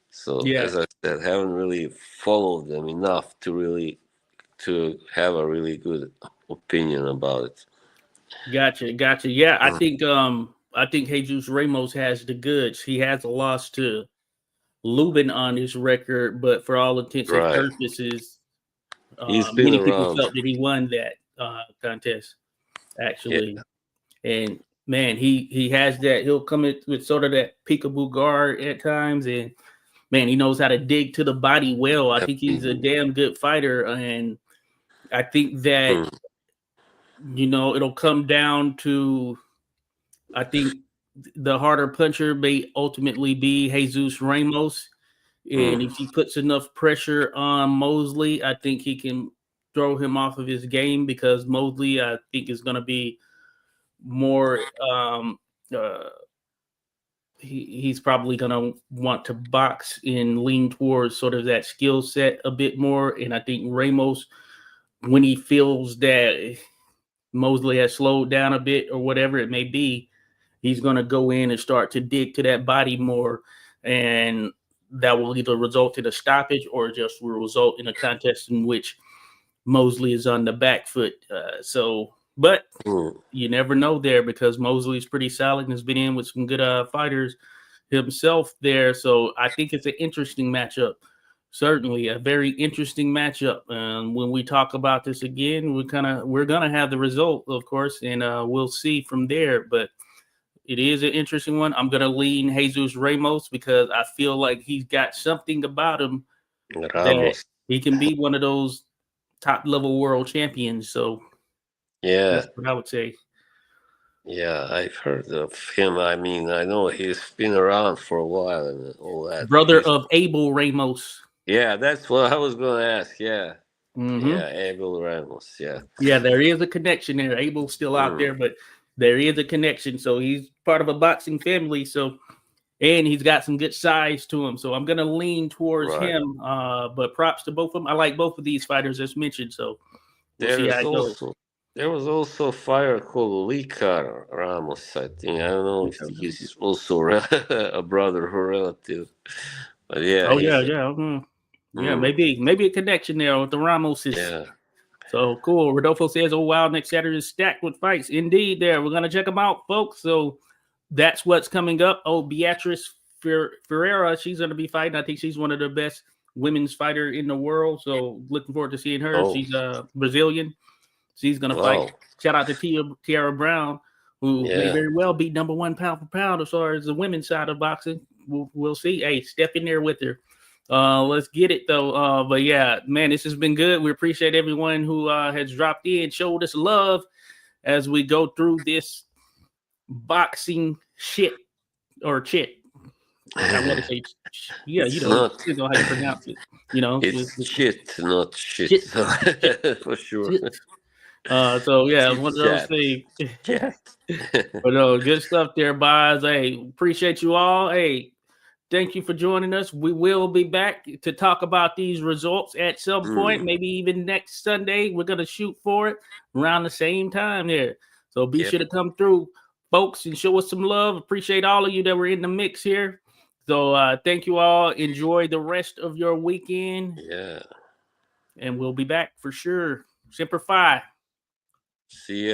So Yeah, as I said, haven't really followed them enough to really to have a really good opinion about it. gotcha. Yeah, I think Jesus Ramos has the goods. He has a loss to Lubin on his record, but for all intents and Right. purposes, He's been many people around. felt that he won that contest Yeah. actually. And man, he has that. He'll come in with sort of that peekaboo guard at times, and man, he knows how to dig to the body well. I think he's a Mm, damn good fighter, and I think that mm, it'll come down to I think the harder puncher may ultimately be Jesus Ramos. And mm, if he puts enough pressure on Mosley, I think he can throw him off of his game because Mosley, I think, is going to be more. Uh, he's probably going to want to box and lean towards sort of that skill set a bit more. And I think Ramos, when he feels that Mosley has slowed down a bit or whatever it may be, he's going to go in and start to dig to that body more. And that will either result in a stoppage or just will result in a contest in which Mosley is on the back foot. But mm. you never know there because Mosley's pretty solid and has been in with some good fighters himself there. So I think it's an interesting matchup. Certainly a very interesting matchup. When we talk about this again, we're gonna have the result, of course, and we'll see from there. But it is an interesting one. I'm gonna lean Jesus Ramos because I feel like he's got something about him that Ramos. he can be one of those top level world champions. So Yeah, that's what I would say. yeah, I've heard of him. I mean, I know he's been around for a while and all that. Brother of Abel Ramos. Yeah, that's what I was going to ask. Yeah, Mm-hmm. yeah, Abel Ramos. Yeah. Yeah, there is a connection there. Abel's still out Mm, there, but there is a connection. So he's part of a boxing family. So and he's got some good size to him. So I'm gonna lean towards right. him. But props to both of them. I like both of these fighters as mentioned. So we'll see There how is it goes. also there was also a fighter called Licar Ramos. I think I don't know if he's also a brother or relative, but yeah, Oh yeah, he's yeah. Yeah, mm, maybe a connection there with the Ramoses. yeah. So cool. Rodolfo says, "Oh wow, next Saturday is stacked with fights." Indeed, there we're gonna check them out, folks. So that's what's coming up. Oh, Beatrice Ferreira, she's gonna be fighting. I think she's one of the best women's fighter in the world. So looking forward to seeing her. Oh, She's Brazilian. She's gonna fight. wow. Shout out to Tiara Brown, who may Yeah. very well be number one pound for pound as far as the women's side of boxing. We'll see. Hey, step in there with her. Let's get it though. But yeah, man, this has been good. We appreciate everyone who has dropped in, showed us love as we go through this boxing shit or chit. I want to say, yeah, It's it not. depends on how you pronounce it. It's shit, not shit. Shit, shit, For sure. shit. So yeah, Chit one of those chat. things. Chat. But good stuff there, guys. Hey, appreciate you all. Hey, thank you for joining us. We will be back to talk about these results at some point, Mm, maybe even next Sunday. We're gonna shoot for it around the same time here. So be yep. sure to come through, folks, and show us some love. Appreciate all of you that were in the mix here. So thank you all. Enjoy the rest of your weekend, Yeah. and we'll be back for sure. Semper Fi. See ya.